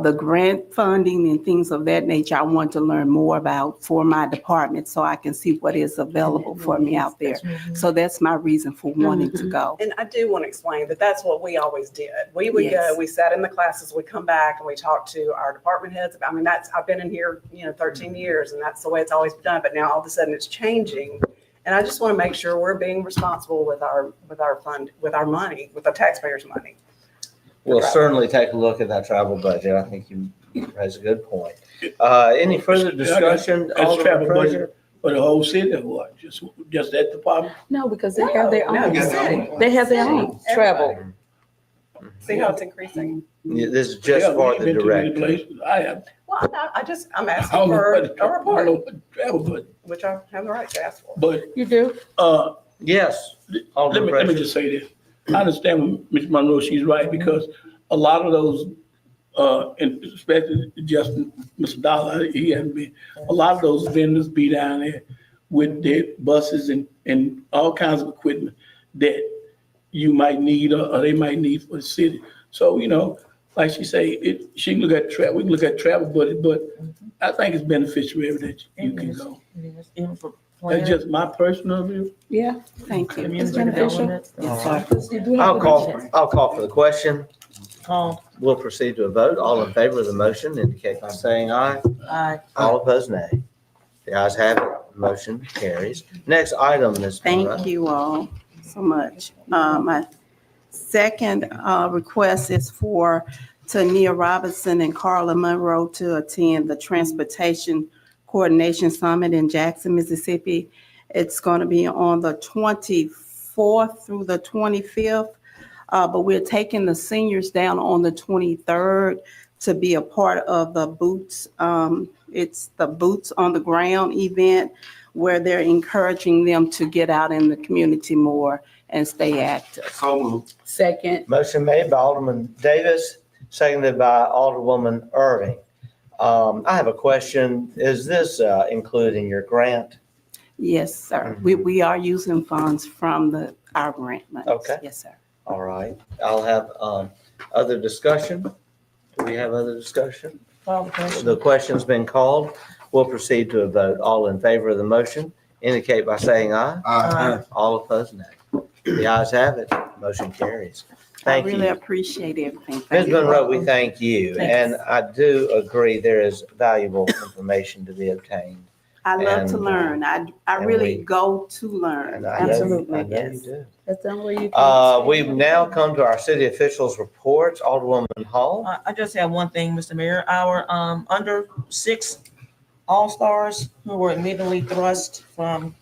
the grant funding and things of that nature, I want to learn more about for my department so I can see what is available for me out there. So that's my reason for wanting to go. And I do want to explain that that's what we always did. We would go, Yes. we sat in the classes, we come back and we talk to our department heads. I mean, I've been in here, 13 years, and that's the way it's always been done. But now all of a sudden it's changing. And I just want to make sure we're being responsible with our money, with the taxpayers' money. We'll certainly take a look at that travel budget. I think you raise a good point. Any further discussion? That's Alderman travel Frazier? budget for the whole city or what? Just that department? No, because they have their No, own. the city. They have their own travel. See how it's increasing? Yeah, this is just Yeah, for we've the been to many director. places. I have. Well, I'm I asking don't know for what a I don't report, know what travel budget, which I have the right to ask for. but, You do? Yes. let Alderman me Frazier. just say this. I understand when Ms. Monroe, she's right, because a lot of those, and especially just Mr. Dollar, he hasn't been, a lot of those vendors be down there with their buses and all kinds of equipment that you might need or they might need for the city. So, like she say, she can look at travel, we can look at travel budget, but I think it's beneficial wherever that you can go. Even for That's planning, just my personal view. Yeah. Thank you. community beneficial. development. I'll call for the question. Call, We'll proceed to a vote. All in favor of the motion indicate by saying aye. aye. All opposed, nay. The ayes have it. Motion carries. Next item, Ms. Monroe. Thank you all so much. My second request is for Tania Robinson and Carla Monroe to attend the Transportation Coordination Summit in Jackson, Mississippi. It's going to be on the 24th through the 25th, but we're taking the seniors down on the 23rd to be a part of the Boots. It's the Boots on the Ground event where they're encouraging them to get out in the community more and stay active. So moved. Second. Motion made by Alderman Davis, seconded by Alderwoman Irving. I have a question. Is this including your grant? Yes, sir. We are using funds from our grant money. Okay. Yes, sir. All right. I'll have other discussion. Do we have other discussion? Call the question. The question's been called. We'll proceed to a vote. All in favor of the motion indicate by saying aye. Aye. All opposed, nay. The ayes have it. Motion carries. Thank I really you. appreciate everything. Ms. Thank you. Monroe, we thank you. Thanks. And I do agree there is valuable information to be obtained. I love to and, learn. I and really we- go to learn. And I know- Absolutely, I know you yes. do. That's the only way you can. We've now come to our city officials' reports. Alderwoman Hall. I just have one thing, Mr. Mayor. Our under six all-stars who were immediately thrust from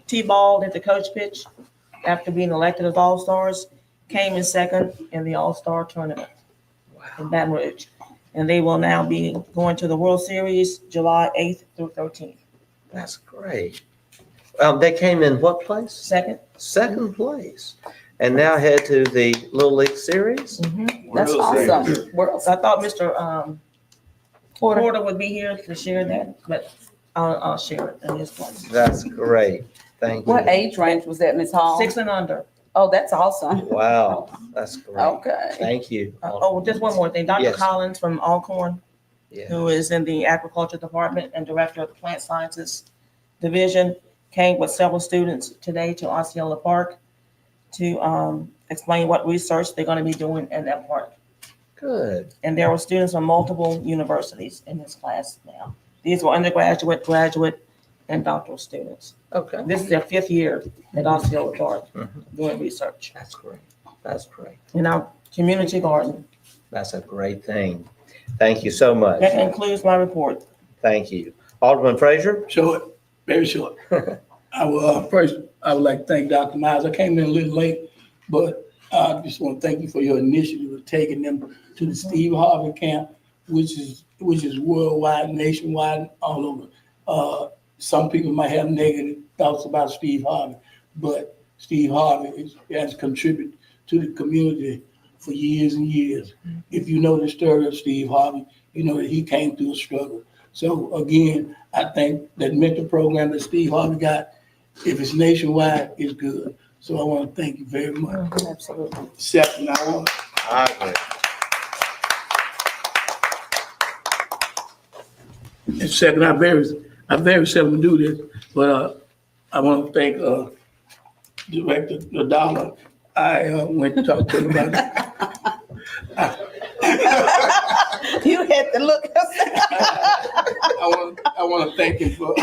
T-ball into coach pitch after being elected as all-stars came in second in the all-star tournament in Baton Rouge. And they will now be going to the World Series July 8th through 13th. That's great. They came in what place? Second. Second place. And now head to the Little League Series? That's awesome. So I thought Mr. Porter would be here to share that, but I'll share it in his place. That's great. Thank you. What age range was that, Ms. Hall? 6 and under. Oh, that's awesome. Wow, that's great. Okay. Thank you. Just one more thing. Dr. Yes. Collins from Alcorn, Yeah. who is in the agriculture department and director of the plant sciences division, came with several students today to Osceola Park to explain what research they're going to be doing in that park. Good. And there were students from multiple universities in this class now. These were undergraduate, graduate, and doctoral students. Okay. This is their 5th year at Osceola Park Mhm. doing research That's great. That's great. in our community garden. That's a great thing. Thank you so much. That concludes my report. Thank you. Alderman Frazier? Short, very short. I will, first, I would like to thank Dr. Miles. I came in a little late, but I just want to thank you for your initiative of taking them to the Steve Harvey camp, which is worldwide, nationwide, all over. Some people might have negative thoughts about Steve Harvey, but Steve Harvey has contributed to the community for years and years. If you know the story of Steve Harvey, you know that he came through a struggle. So again, I think that mentor program that Steve Harvey got, if it's nationwide, it's good. So I want to thank you very much. Absolutely. Second, I agree. and second, I very seldom do this, but I want to thank Director Nadala. I went to talk to him about it. You had to look. I want to thank him for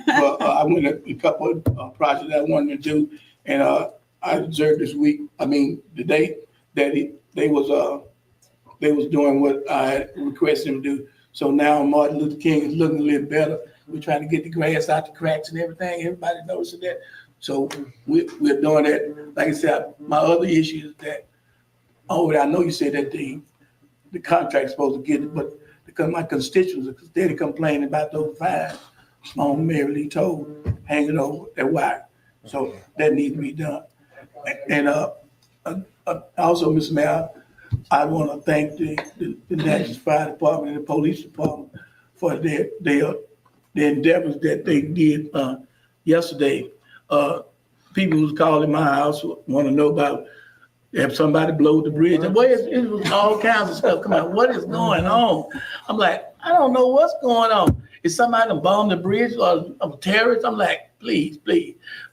But I went a couple of projects I wanted to do, and I observed this week, the day that they was doing what I had requested them to do. So now Martin Luther King is looking a little better. We're trying to get the grass out the cracks and everything. Everybody noticing that. So we're doing that. Like I said, my other issue is that, I know you said that the contract's supposed to get it, but because my constituents are steady complaining about those fines on Mary Lee Toll hanging over that wire. So that needs to be done. And also, Mr. Mayor, I want to thank the Natchez Fire Department and the Police Department for their endeavors that they did yesterday. People who's calling my house want to know about if somebody blowed the bridge. And it was all kinds of stuff coming out. What is going on? I'm like, I don't know what's going on. Is somebody bombed the bridge or a terrorist? I'm like, please.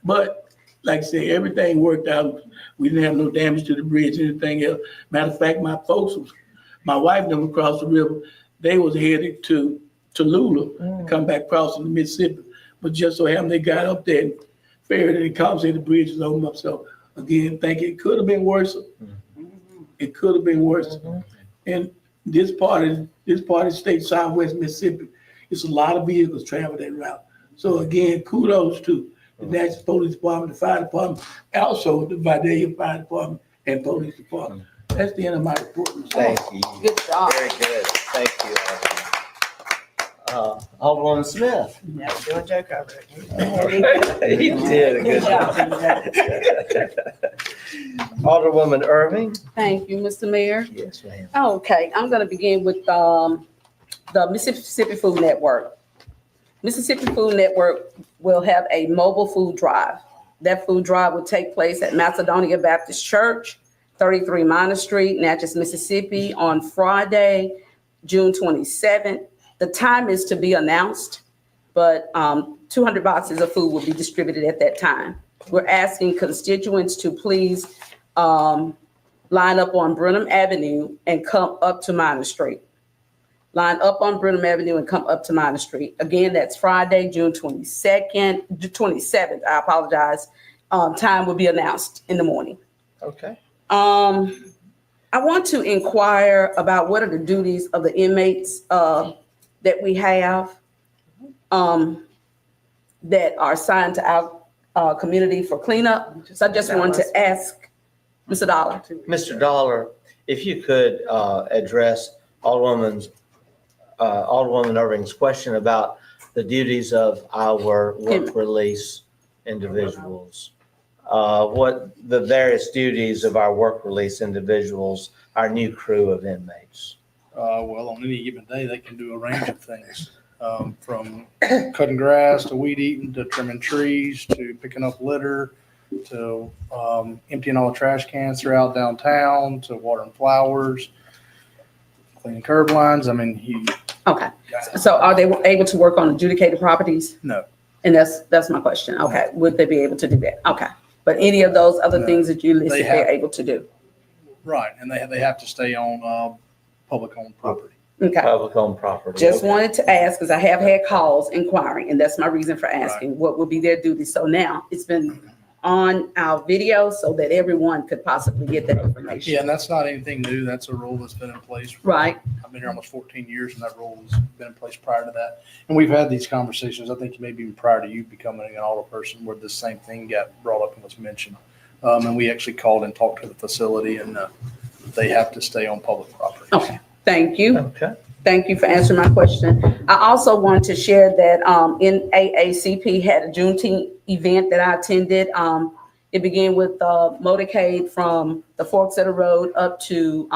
But like I said, everything worked out. We didn't have no damage to the bridge, anything else. Matter of fact, my wife never crossed the river. They was headed to Tallulah to come back crossing the Mississippi. But just so happened they got up there and ferried and compensated the bridge was opened up. So again, thank you. It could have been worse. It could have been worse. And this part of the state, Southwest Mississippi, it's a lot of vehicles travel that route. So again, kudos to the Natchez Police Department, the Fire Department, also the Vidalia Fire Department and Police Department. That's the end of my report. Thank you. Good job. Very good. Thank you, Alderman Smith. Never do a joke over it. He did a good job. Alderwoman Irving? Thank you, Mr. Mayor. Yes, ma'am. Okay, I'm gonna begin with the Mississippi Food Network. Mississippi Food Network will have a mobile food drive. That food drive will take place at Macedonia Baptist Church, 33 Minor Street, Natchez, Mississippi, on Friday, June 27th. The time is to be announced, but 200 boxes of food will be distributed at that time. We're asking constituents to please line up on Brenham Avenue and come up to Minor Street. Line up on Brenham Avenue and come up to Minor Street. Again, that's Friday, June 27th, I apologize. Time will be announced in the morning. Okay. I want to inquire about what are the duties of the inmates that we have that are assigned to our community for cleanup. So I just wanted to ask Mr. Dollar. Mr. Dollar, if you could address Alderwoman Irving's question about the duties of our work release individuals. What the various duties of our work release individuals, our new crew of inmates. Well, on any given day, they can do a range of things, from cutting grass to weed eating to trimming trees to picking up litter to emptying all the trash cans throughout downtown to watering flowers, cleaning curb lines. Okay, so are they able to work on adjudicated properties? No. And that's my question. Okay, would they be able to do that? Okay, but any of those other No. things that you listed, They have- they're able to do? Right, and they have to stay on public-owned property. Okay. Public-owned property. Just Okay. wanted to ask, because I have had calls inquiring, and that's my reason for asking, what will be their duties? So now it's been on our video so that everyone could possibly get that information. Yeah, and that's not anything new. That's a rule that's been in place. Right. I've been here almost 14 years, and that rule has been in place prior to that. And we've had these conversations, I think maybe even prior to you becoming an alderperson, where the same thing got brought up and was mentioned. And we actually called and talked to the facility, and they have to stay on public property. Okay, thank you. Okay. Thank you for answering my question. I also want to share that NAACP had a Juneteenth event that I attended. It began with motorcade from the Forks of the Road up to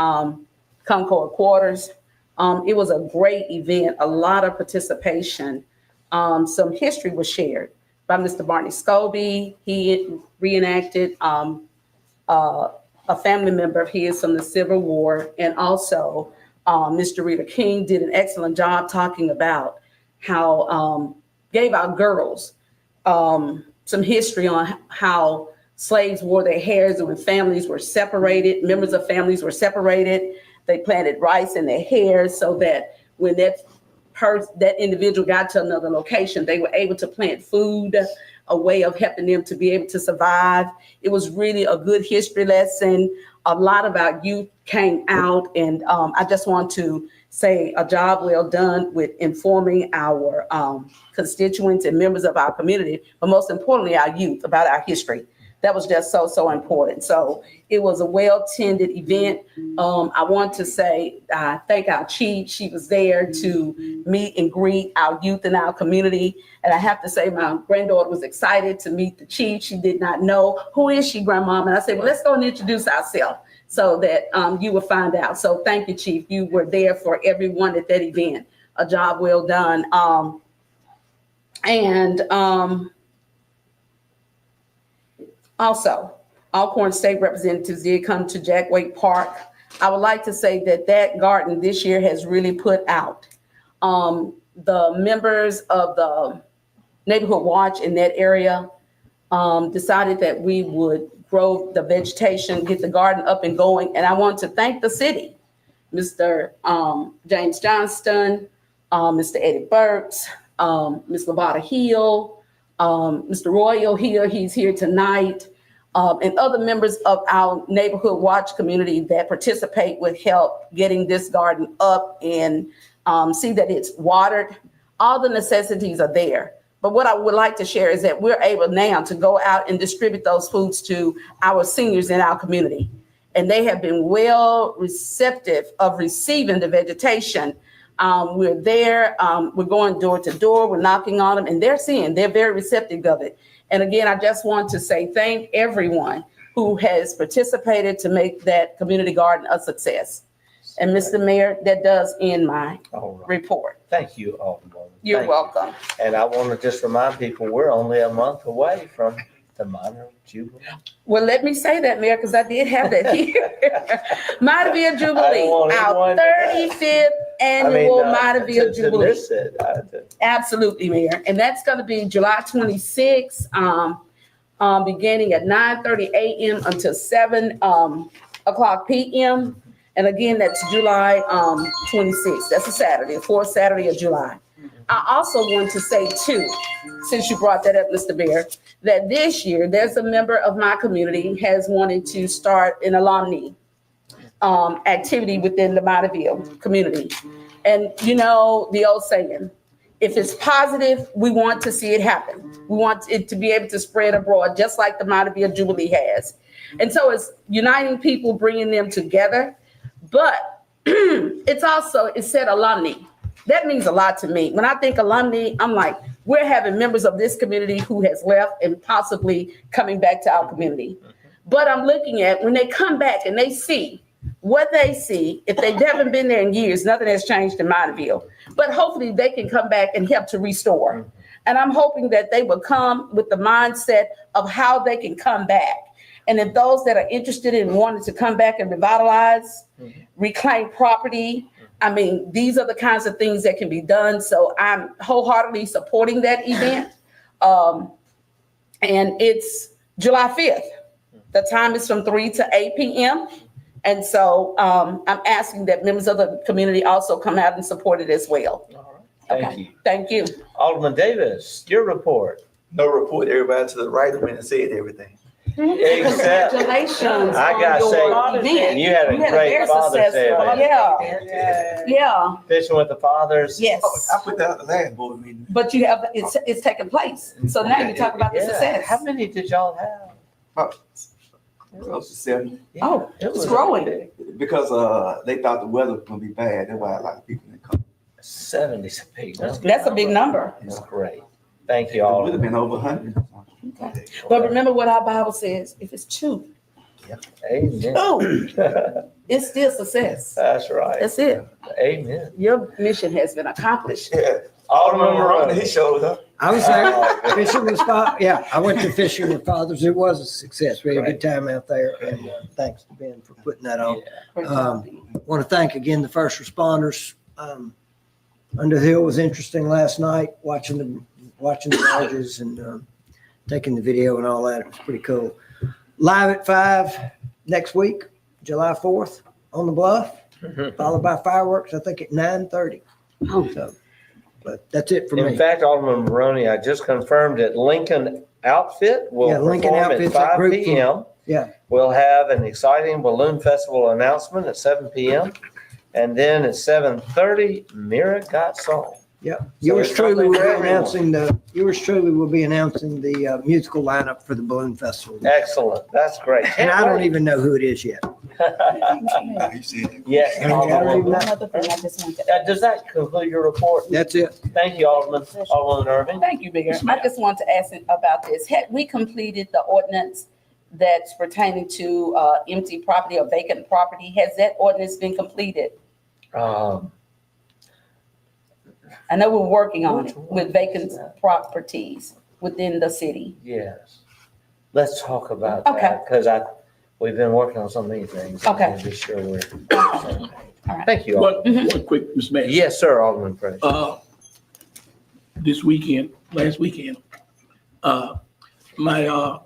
Concord Quarters. It was a great event, a lot of participation. Some history was shared by Mr. Barney Scobie. He reenacted a family member of his from the Civil War, and also Mr. Rita King did an excellent job talking about how gave our girls some history on how slaves wore their hairs and when families were separated, members of families were separated, they planted rice in their hair so that when that that individual got to another location, they were able to plant food, a way of helping them to be able to survive. It was really a good history lesson. A lot of our youth came out, and I just want to say a job well done with informing our constituents and members of our community, but most importantly, our youth about our history. That was just so important. So it was a well-tended event. I want to say, thank our chief. She was there to meet and greet our youth in our community. And I have to say, my granddaughter was excited to meet the chief. She did not know, who is she, grandmom? And I said, well, let's go and introduce ourselves so that you will find out. So thank you, chief. You were there for everyone at that event. A job well done. Also, Alcorn State representatives did come to Jack Wake Park. I would like to say that that garden this year has really put out. The members of the Neighborhood Watch in that area decided that we would grow the vegetation, get the garden up and going. And I want to thank the city, Mr. James Johnston, Mr. Eddie Burks, Ms. Lavada Hill, Mr. Royal here, he's here tonight, and other members of our Neighborhood Watch community that participate with help getting this garden up and see that it's watered. All the necessities are there. But what I would like to share is that we're able now to go out and distribute those foods to our seniors in our community. And they have been well receptive of receiving the vegetation. We're there, we're going door to door, we're knocking on them, and they're very receptive of it. And again, I just want to say thank everyone who has participated to make that community garden a success. And Mr. Mayor, that does end my report. Thank you, Alderman. You're welcome. And I want to just remind people, we're only a month away from the minor jubilee. Well, let me say that, Mayor, because I did have that here. Mattaville Jubilee, our 35th annual Mattaville Jubilee. Absolutely, Mayor. And that's going to be July 26th, beginning at 9:30 a.m. until 7 o'clock p.m. And again, that's July 26th. That's a Saturday, the fourth Saturday of July. I also want to say, too, since you brought that up, Mr. Bear, that this year there's a member of my community has wanted to start an alumni activity within the Mattaville community. And you know, the old saying, if it's positive, we want to see it happen. We want it to be able to spread abroad, just like the Mattaville Jubilee has. And so it's uniting people, bringing them together. But it said alumni. That means a lot to me. When I think alumni, I'm like, we're having members of this community who has left and possibly coming back to our community. But I'm looking at when they come back and they see what they see, if they haven't been there in years, nothing has changed in Mattaville. But hopefully they can come back and help to restore. And I'm hoping that they will come with the mindset of how they can come back. And if those that are interested in wanting to come back and revitalize, reclaim property, I mean, these are the kinds of things that can be done. So I'm wholeheartedly supporting that event. And it's July 5th. The time is from 3 to 8 p.m. And so I'm asking that members of the community also come out and support it as well. All right. Thank you. Thank you. Alderman Davis, your report. No report, everybody to the right went and said everything. Except, Congratulations I on gotta your say, event. you had a great very Father's Day successful- event. Yeah. Fishing with the fathers. Yes. I put that at the last board meeting. But you have, it's taken place. So now you talk about the Yeah. success. How many did y'all have? About close to 7. Oh, it's growing. Because they thought the weather was gonna be bad. That's why a lot of people didn't come. 70 is a big number. That's a big number. That's great. Thank you, It would have Alderman. been over 100. Okay. But remember what our Bible says, if it's two, Amen. it's still success. That's right. That's it. Amen. Your mission has been accomplished. Yeah. Alderman Ronnie, he Maroney. showed up. I was there, fishing with yeah, I went to Fishing with Fathers. It was a success. We had a good time out there, and thanks to Ben for putting that on. Want to thank again the first responders. Under the Hill was interesting last night, watching the barges and taking the video and all that. It was pretty cool. Live at 5 next week, July 4th on the Bluff, followed by fireworks, I think at 9:30. Oh. So But that's it for In me. fact, Alderman Maroney, I just confirmed that Lincoln Outfit will Yeah, Lincoln perform at Outfit's that 5 group from- p.m. Yeah. We'll have an exciting balloon festival announcement at 7 p.m. And then at 7:30, Mira Got Soul. Yeah. So Yours it's truly something will for be everyone. announcing the musical lineup for the balloon festival. Excellent. That's great. And I Can't don't wait. even know who it is yet. You see it. Yes. I don't Alderman. even know. Another thing I just want to Does that conclude your report? That's it. Thank you, Alderman. Alderman Irving. Thank you, Mayor. I just want to ask about this. Had we completed the ordinance that's pertaining to empty property or vacant property? Has that ordinance been completed? I know we're working on it with vacant properties within the city. Yes. Let's talk about Okay. that because we've been working on so many things. I Okay. want to be sure we're. All right. Thank you. Alderman. One quick, Ms. Mayor. Yes, sir, Alderman Fraser. Last weekend, my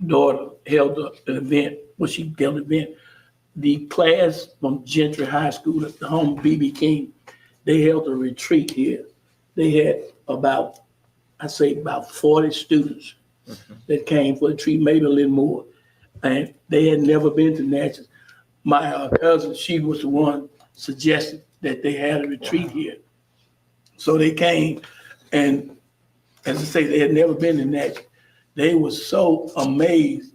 daughter held an event, the class from Gentry High School at the home of B.B. King, they held a retreat here. They had about 40 students that came for the retreat, maybe a little more. And they had never been to Natchez. My cousin, she was the one suggested that they had a retreat here. So they came, and as I say, they had never been to Natchez. They were so amazed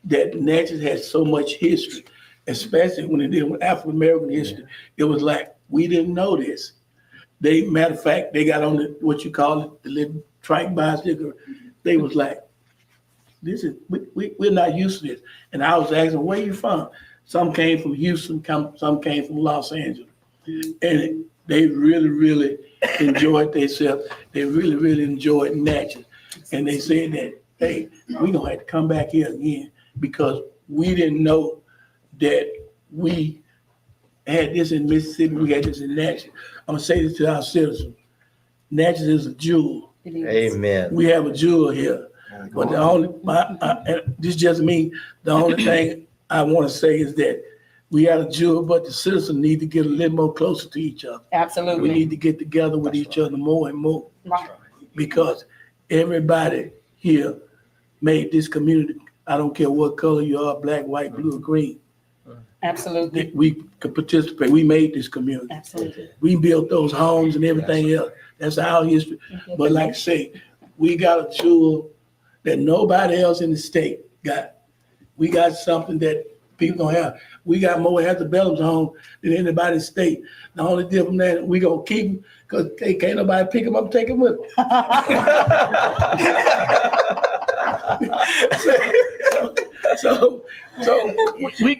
that Natchez had so much history, especially when it dealt with African American history. It was like, we didn't know this. Matter of fact, they got on what you call it, the little trike bicycle. They was like, we're not used to this. And I was asking, where you from? Some came from Houston, some came from Los Angeles. And they really, really enjoyed themselves. They really, really enjoyed Natchez. And they said that, hey, we're gonna have to come back here again because we didn't know that we had this in Mississippi, we had this in Natchez. I'm gonna say this to our citizens. Natchez is a jewel. Amen. We have a jewel here. But the only, this just me, the only thing I want to say is that we have a jewel, but the citizens need to get a little more closer to each other. Absolutely. We need to get together with each other more and more. Right. Because everybody here made this community, I don't care what color you are, black, white, blue, or green, Absolutely. that we could participate. We made this community. Absolutely. We built those homes and everything else. That's our history. But like I say, we got a jewel that nobody else in the state got. We got something that people don't have. We got more antebellum's home than anybody in the state. The only difference that we gonna keep them because they can't nobody pick them up and take them with them. So we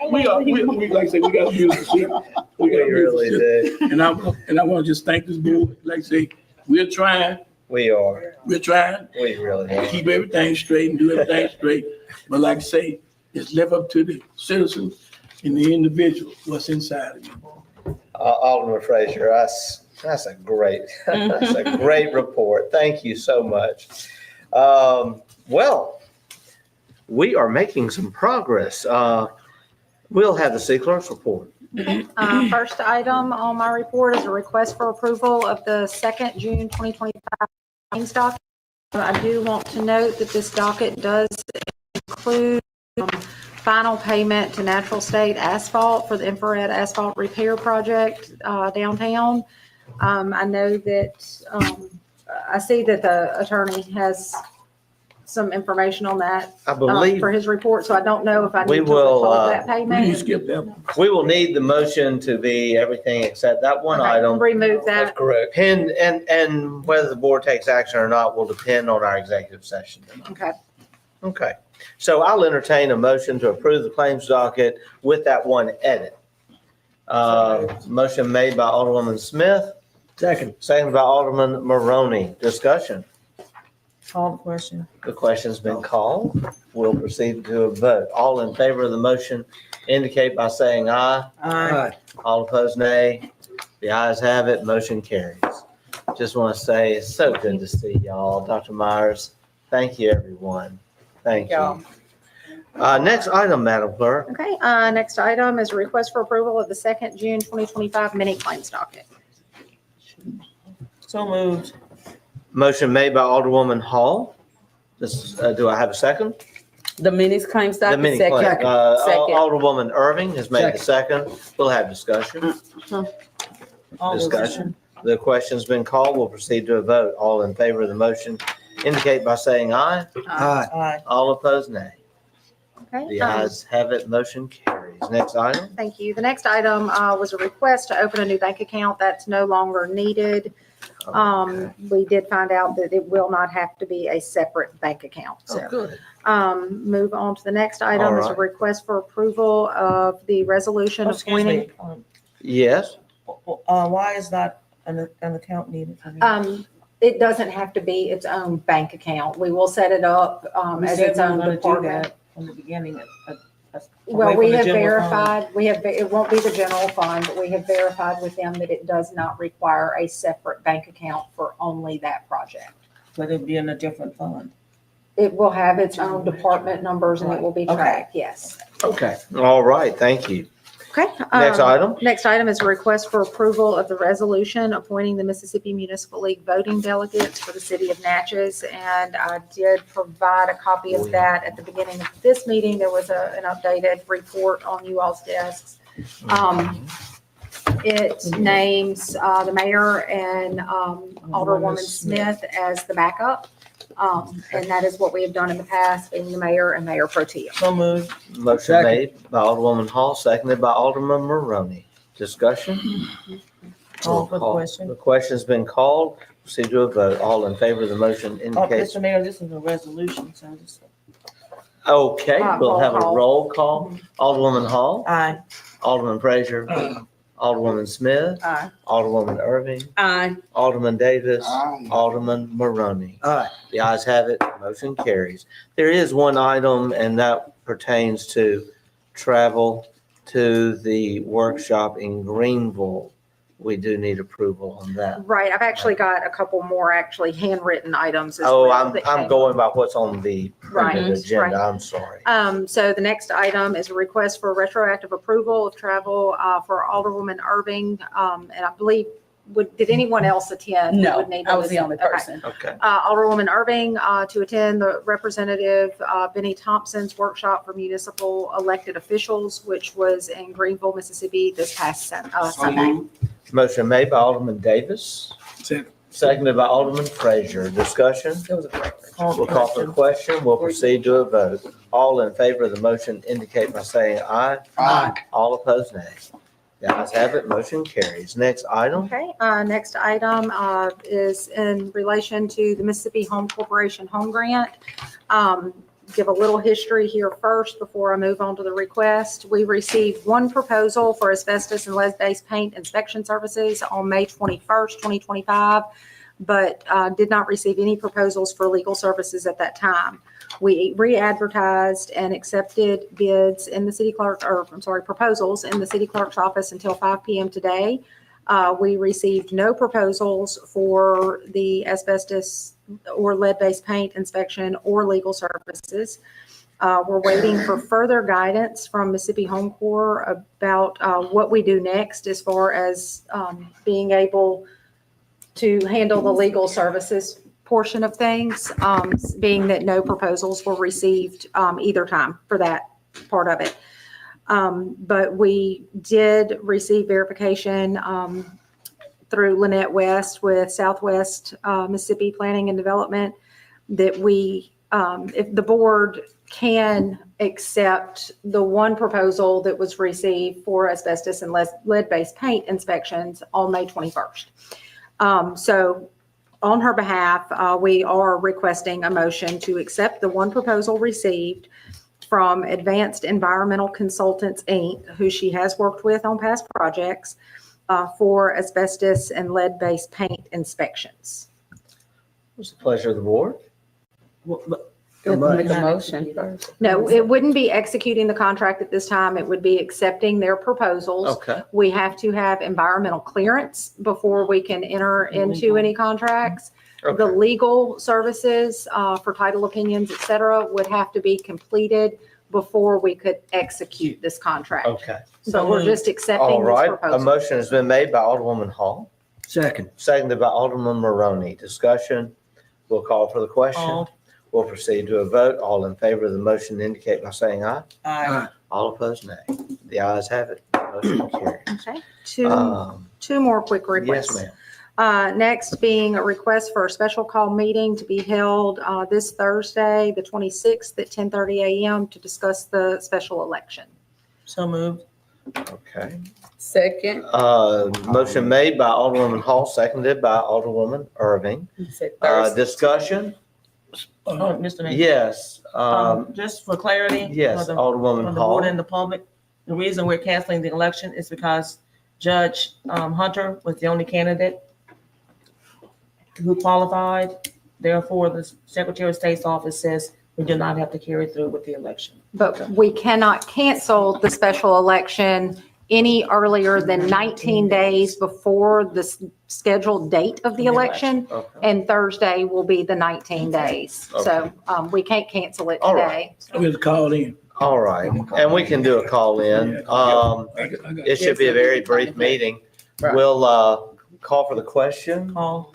like I say, we got a beautiful city. We got a beautiful really city. did. And I want to just thank this board. Like I say, we're trying. We're trying We really to are. keep everything straight and do everything straight. But like I say, it's live up to the citizens and the individual, what's inside of you. Alderman Fraser, that's a great report. Thank you so much. Well, we are making some progress. We'll have the city clerk's report. First item on my report is a request for approval of the second June 2025 claims docket. I do want to note that this docket does include final payment to Natural State Asphalt for the infrared asphalt repair project downtown. I know that I see that the attorney has some information on that I believe for his report, so I don't know if I we need to will, recall that We payment. skip that one. we will need the motion to be everything except that one Okay, item. remove that. Correct. And whether the board takes action or not will depend on our executive session. Okay. Okay. So I'll entertain a motion to approve the claims docket with that one edit. Motion made by Alderwoman Smith, Second. seconded by Alderman Maroney. Discussion. Call the question. The question's been called. We'll proceed to a vote. All in favor of the motion indicate by saying aye. Aye. All opposed, nay. The ayes have it. Motion carries. Just want to say it's so good to see y'all. Dr. Myers, thank you, everyone. Thank you. Next item, Madam Clerk. Okay, next item is a request for approval of the second June 2025 mini claims docket. So moved. Motion made by Alderwoman Hall. Do I have a second? The mini claims The docket, mini second. claim. Second. Alderwoman Irving has made the second. We'll have discussion. All Discussion. The question's been called. We'll proceed to a vote. All in favor of the motion indicate by saying aye. Aye. Aye. All opposed, nay. Okay. The ayes have it. Motion carries. Next item. Thank you. The next item was a request to open a new bank account that's no longer needed. We did find out that it will not have to be a separate bank account. So, Good. move on to the next item is a right. request for approval of the resolution Excuse appointing. me. Yes. Why is not an account needed? for me? It doesn't have to be its own bank account. We will set it up We as said its we were own gonna do department. that from the beginning. Well, away we from the have general fund. verified, it won't be the general fund, but we have verified with them that it does not require a separate bank account for only that project. But it'd be in a different fund. It will have its own department numbers and it will be Okay. tracked, yes. Okay. All right. Thank you. Okay. Next item. Next item is a request for approval of the resolution appointing the Mississippi Municipal League voting delegates for the city of Natchez. And I did provide a copy of that at the beginning of this meeting. There was an updated report on you all's desks. It names the mayor and Alderwoman Smith as the backup. And that is what we have done in the past, being the mayor and mayor pro tem. So moved. Motion Second. made by Alderwoman Hall, seconded by Alderman Maroney. Discussion? Call for the The question. question's been called. Proceed to a vote. All in favor of the motion indicate. Mr. Mayor, this is a resolution, so just, Okay, we'll have a Roll call. roll call. Alderwoman Hall, aye. Alderman Frazier, Alderwoman Smith, Aye. Alderwoman Irving, Aye. Alderman Davis, Aye. Alderman Maroney. Aye. The ayes have it, motion carries. There is one item, and that pertains to travel to the workshop in Greenville. We do need approval on that. Right, I've actually got a couple more actually handwritten items as Oh, well. I'm that came going by what's on the Right, printed agenda, right. I'm sorry. So the next item is a request for retroactive approval of travel for Alderwoman Irving. And I believe, did anyone else attend? that No, would need I to was the listen? only Okay. person. Okay. Alderwoman Irving to attend the Representative Benny Thompson's workshop for municipal elected officials, which was in Greenville, Mississippi this past Sunday. Motion made by Alderman Davis, Second. seconded by Alderman Frazier. Discussion? It was a great. Call We'll for call for the question. question. We'll proceed to a vote. All in favor of the motion indicate by saying aye. Aye. All opposed, nay. The ayes have it, motion carries. Next item. Okay, next item is in relation to the Mississippi Home Corporation Home Grant. Give a little history here first before I move on to the request. We received one proposal for asbestos and lead-based paint inspection services on May 21st, 2025, but did not receive any proposals for legal services at that time. We re-advertised and accepted bids in the city clerk, or I'm sorry, proposals in the city clerk's office until 5 p.m. today. We received no proposals for the asbestos or lead-based paint inspection or legal services. We're waiting for further guidance from Mississippi Home Corps about what we do next as far as being able to handle the legal services portion of things, being that no proposals were received either time for that part of it. But we did receive verification through Lynette West with Southwest Mississippi Planning and Development that we, if the board can accept the one proposal that was received for asbestos and lead-based paint inspections on May 21st. So on her behalf, we are requesting a motion to accept the one proposal received from Advanced Environmental Consultants, Inc., who she has worked with on past projects, for asbestos and lead-based paint inspections. What's the pleasure of the board? Make a motion first. No, it wouldn't be executing the contract at this time. It would be accepting their proposals. Okay. We have to have environmental clearance before we can enter into any contracts. The Okay. legal services for title opinions, et cetera, would have to be completed before we could execute this contract. Okay. So we're just accepting All these right. A proposals. motion has been made by Alderwoman Hall, Second. Seconded by Alderman Maroney. Discussion. We'll call for the question. Called. We'll proceed to a vote. All in favor of the motion indicate by saying aye. Aye. All opposed, nay. The ayes have it. Motion carries. Okay, two Um, more quick Yes, requests. ma'am. Next being a request for a special call meeting to be held this Thursday, the 26th at 10:30 a.m. to discuss the special election. So moved. Okay. Second. Motion made by Alderwoman Hall, seconded by Alderwoman Irving. You said Thursday. Discussion? Oh, Mr. Mayor. Yes. Just for clarity. Yes, For Alderwoman the board Hall. and the public, the reason we're canceling the election is because Judge Hunter was the only candidate who qualified. Therefore, the Secretary of State's office says we do not have to carry through with the election. But we cannot cancel the special election any earlier than 19 days before the scheduled date of the election. Okay. And Thursday will be the 19 days. So we can't cancel it All today. We have to call in. All right, and we can do a call in. It should be a very brief meeting. Right. We'll call for the question. Call.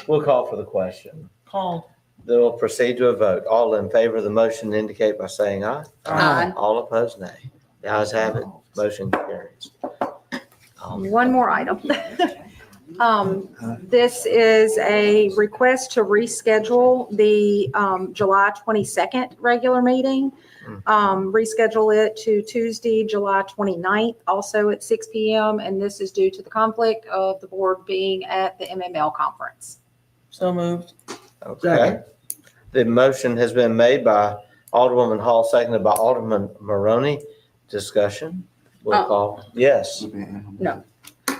We'll call for the question. Call. Then we'll proceed to a vote. All in favor of the motion indicate by saying aye. Aye. All opposed, nay. The ayes have it. Motion carries. One more item. This is a request to reschedule the July 22nd regular meeting. Reschedule it to Tuesday, July 29th, also at 6 p.m. And this is due to the conflict of the board being at the MML conference. So moved. Okay. The motion has been made by Alderwoman Hall, seconded by Alderman Maroney. Discussion? We'll call. Yes. No,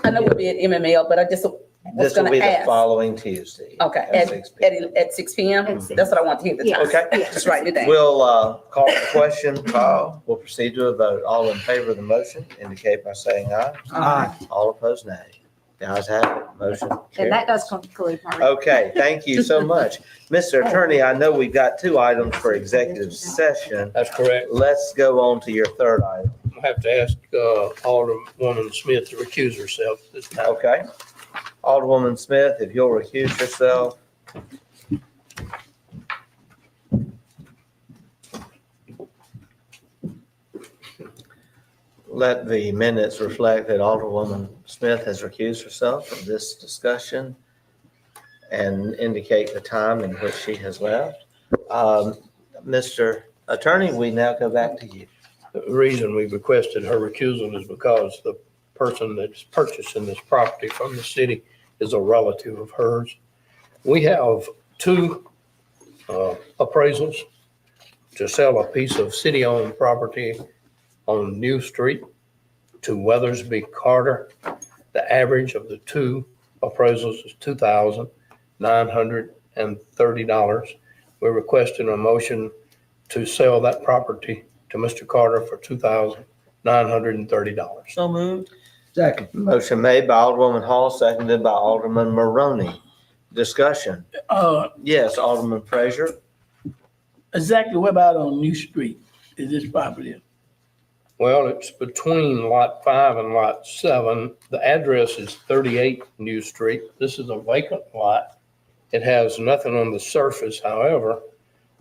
I know we'll be at MML, but I just was This will going be to the ask. following Tuesday. Okay, at 6 p.m. at 6 p.m.? At 6. That's what I want to hear the time. Okay. Just write it down. We'll call the question. We'll proceed to a vote. All in favor of the motion indicate by saying aye. Aye. All opposed, nay. The ayes have it. Motion And that carries. does conclude my report. Okay, thank you so much. Mr. Attorney, I know we've got 2 items for executive session. That's correct. Let's go on to your 3rd item. I have to ask Alderwoman Smith to recuse herself this time. Okay. Alderwoman Smith, if you'll recuse yourself. Let the minutes reflect that Alderwoman Smith has recused herself from this discussion and indicate the time in which she has left. Mr. Attorney, we now go back to you. The reason we requested her recusal is because the person that's purchasing this property from the city is a relative of hers. We have 2 appraisals to sell a piece of city-owned property on New Street to Weathersby Carter. The average of the 2 appraisals is $2,930. We're requesting a motion to sell that property to Mr. Carter for $2,930. So moved. Second. Motion made by Alderwoman Hall, seconded by Alderman Maroney. Discussion. Yes, Alderman Frazier. Exactly what about on New Street is this property? Well, it's between lot 5 and lot 7. The address is 38 New Street. This is a vacant lot. It has nothing on the surface. However,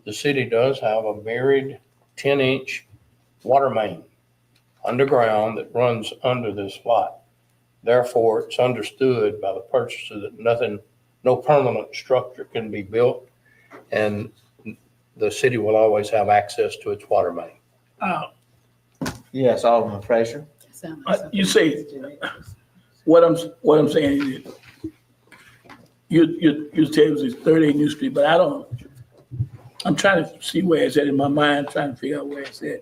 the city does have a buried 10-inch water main underground that runs under this lot. Therefore, it's understood by the purchaser that no permanent structure can be built, and the city will always have access to its water main. Yes, Alderman Frazier. You say, what I'm saying is, you tell us it's 38 New Street, but I'm trying to see where it's at in my mind, trying to figure out where it's at.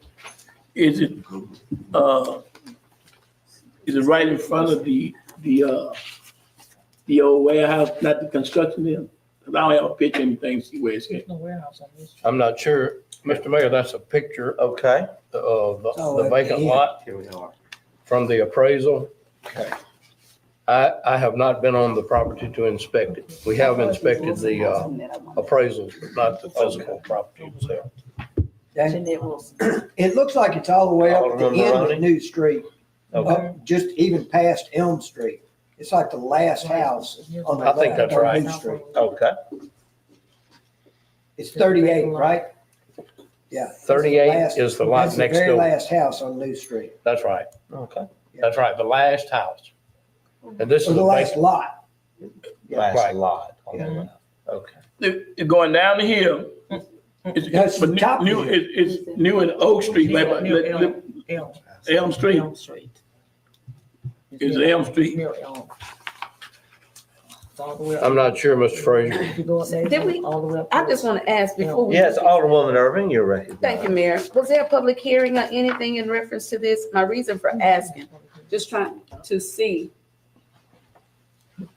Is it right in front of the old warehouse, not the construction there? 'Cause I don't have a picture, anything, see where it's at. No warehouse on this. I'm not sure, Mr. Mayor, that's a picture Okay. of Oh, the at the vacant end. lot Here we are. from the appraisal. Okay. I have not been on the property to inspect it. We have inspected the appraisals, but not the physical property itself. It looks like it's all the way up at the Alderman end Maroney? of New Street, Okay. up just even past Elm Street It's like the last house on the I think left that's on right. New Street. Okay. It's 38, right? Yeah. It's the 38 last- is the lot it's next The very door. last house on New Street. That's right. Okay. That's right. The last house. And this Or is the a last vacant. lot. Last Right. lot on the left. Okay. You're going down the hill. That's the top New, hill. it's new in Oak Street, like, Elm Street. Elm Street. It's Elm Street. Near Elm. It's all the way up. I'm not sure, Mr. Frazier. If you go up there, Did we- all the way up. I just want to ask before we. Yes, Alderwoman Irving, you're recognized. Thank you, Mayor. Was there a public hearing or anything in reference to this? My reason for asking, just trying to see.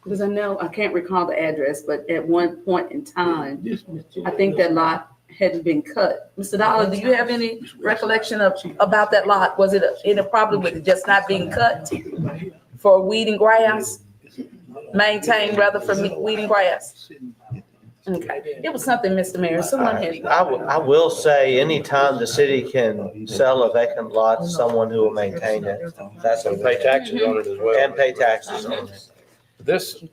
Because I know, I can't recall the address, but at one point in time, I think that lot hadn't been cut. Mr. Dollar, do you have any recollection about that lot? Was it any problem with it just not being cut for weed and grass? Maintained rather for weed and grass? Okay, it was something, Mr. Mayor, someone had. I will say, anytime the city can sell a vacant lot to someone who will maintain it, that's And pay okay. taxes on it as well. And pay taxes on it. This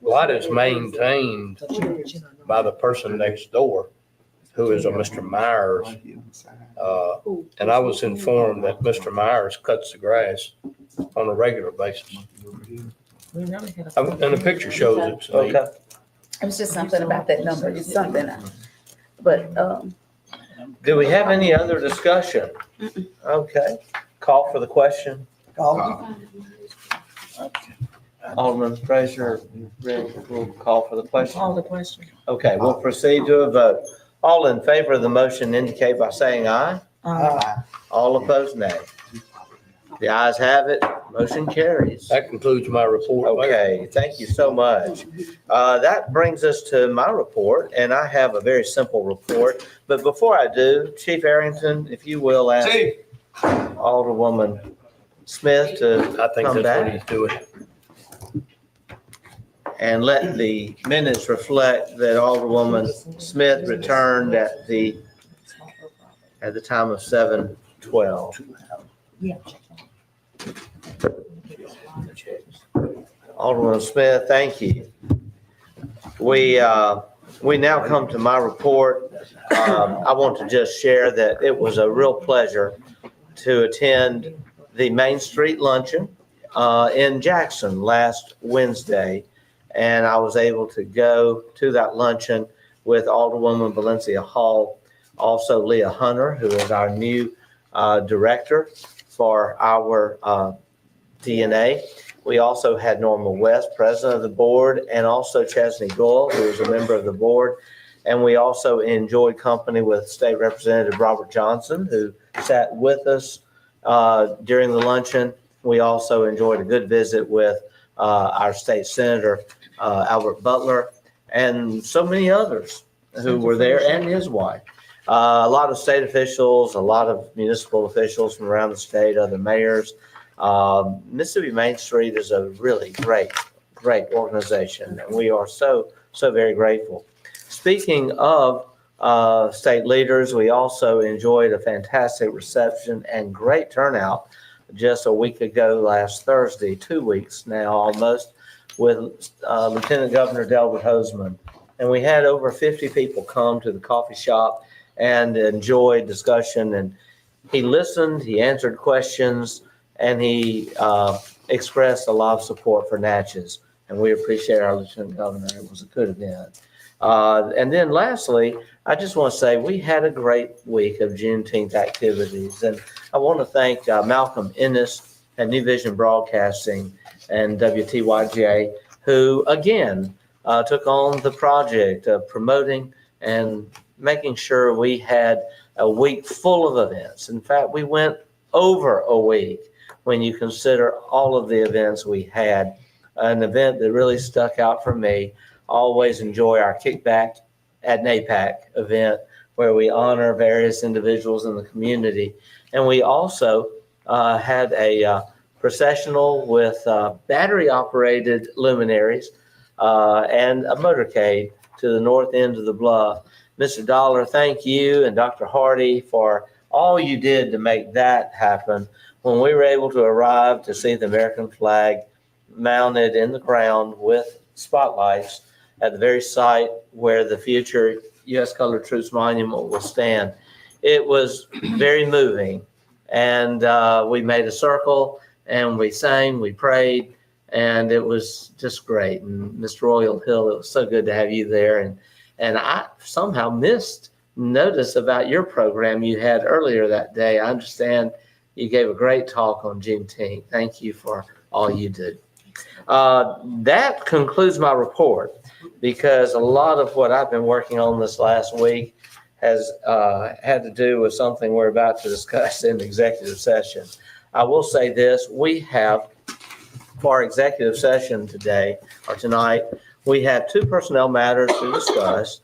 lot is maintained by the person next door, who is a Mr. Myers. And I was informed that Mr. Myers cuts the grass on a regular basis. We never had a- And the picture shows it. So Okay. It was just something about that number, it's something, but, Do we have any other discussion? Okay. Call for the question. Call. Alderman Frazier, will call for the question. Call the question. Okay, we'll proceed to a vote. All in favor of the motion indicate by saying aye. All opposed, nay. The ayes have it, motion carries. that concludes my report. Mayor. Okay, thank you so much. That brings us to my report, and I have a very simple report. But before I do, Chief Arrington, if you will ask Alderwoman Smith to I think come that's what back he's doing. and let the minutes reflect that Alderwoman Smith returned at the time of 7:12. Yeah. Alderman Smith, thank you. We now come to my report. I want to just share that it was a real pleasure to attend the Main Street Luncheon in Jackson last Wednesday. And I was able to go to that luncheon with Alderwoman Valencia Hall, also Leah Hunter, who is our new director for our DNA. We also had Norma West, president of the board, and also Chesney Goyle, who is a member of the board. And we also enjoyed company with State Representative Robert Johnson, who sat with us during the luncheon. We also enjoyed a good visit with our state senator, Albert Butler, and so many others who were there, and his wife. A lot of state officials, a lot of municipal officials from around the state, other mayors. Mississippi Main Street is a really great organization, and we are so very grateful. Speaking of state leaders, we also enjoyed a fantastic reception and great turnout just a week ago, last Thursday, 2 weeks now almost, with Lieutenant Governor Delbert Hosemann. And we had over 50 people come to the coffee shop and enjoyed discussion. And he listened, he answered questions, and he expressed a lot of support for Natchez. And we appreciate our Lieutenant Governor. It was a good event. And then lastly, I just want to say we had a great week of Juneteenth activities. And I want to thank Malcolm Ennis and New Vision Broadcasting and WTYJ, who again took on the project of promoting and making sure we had a week full of events. In fact, we went over a week when you consider all of the events we had. An event that really stuck out for me, always enjoy our kickback at NAPAC event where we honor various individuals in the community. And we also had a processional with battery operated luminaries and a motorcade to the north end of the bluff. Mr. Dollar, thank you, and Dr. Hardy for all you did to make that happen. When we were able to arrive to see the American flag mounted in the ground with spotlights at the very site where the future U.S. Colored Troops Monument will stand. It was very moving, and we made a circle, and we sang, we prayed, and it was just great. And Mr. Royal Hill, it was so good to have you there. And I somehow missed notice about your program you had earlier that day. I understand you gave a great talk on Juneteenth. Thank you for all you did. That concludes my report, because a lot of what I've been working on this last week has had to do with something we're about to discuss in executive session. I will say this: we have, for our executive session today or tonight, we have 2 personnel matters to discuss.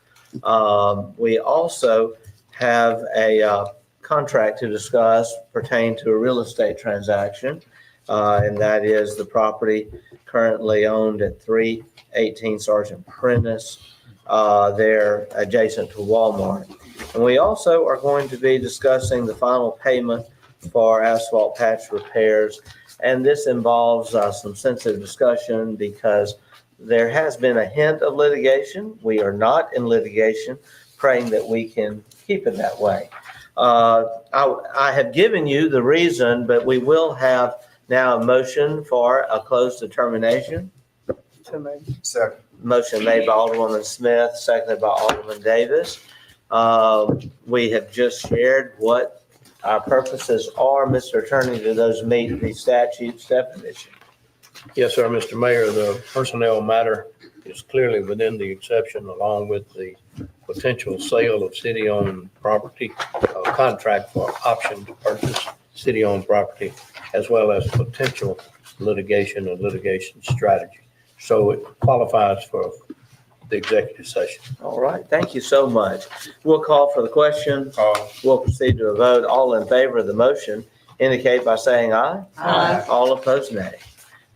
We also have a contract to discuss pertaining to a real estate transaction, and that is the property currently owned at 318 Sergeant Prentice. They're adjacent to Walmart. And we also are going to be discussing the final payment for asphalt patch repairs. And this involves some sensitive discussion because there has been a hint of litigation. We are not in litigation, praying that we can keep it that way. I have given you the reason, but we will have now a motion for a closed determination. Second. Motion made by Alderwoman Smith, seconded by Alderman Davis. We have just shared what our purposes are. Mr. Attorney, do those meet the statute's definition? Yes, sir, Mr. Mayor, the personnel matter is clearly within the exception, along with the potential sale of city-owned property, contract for option to purchase city-owned property, as well as potential litigation and litigation strategy. So it qualifies for the executive session. All right, thank you so much. We'll call for the question. We'll proceed to a vote. All in favor of the motion indicate by saying aye. Aye. All opposed, nay.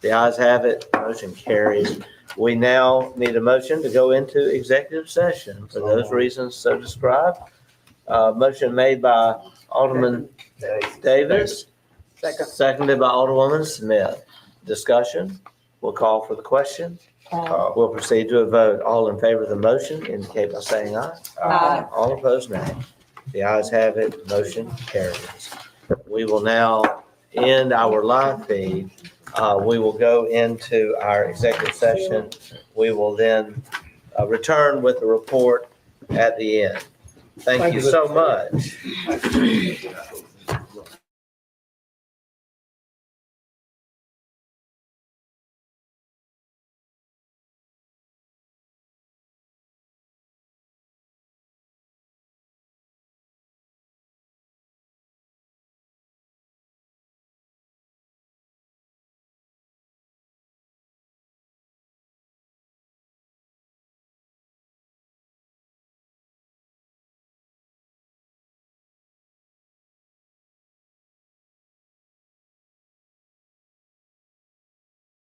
The ayes have it, motion carries. We now need a motion to go into executive session for those reasons so described. Motion made by Alderman Davis, seconded by Alderwoman Smith. Discussion, we'll call for the question. We'll proceed to a vote. All in favor of the motion indicate by saying aye. Aye. All opposed, nay. The ayes have it, motion carries. We will now end our live feed. We will go into our executive session. We will then return with the report at the end. Thank you so much.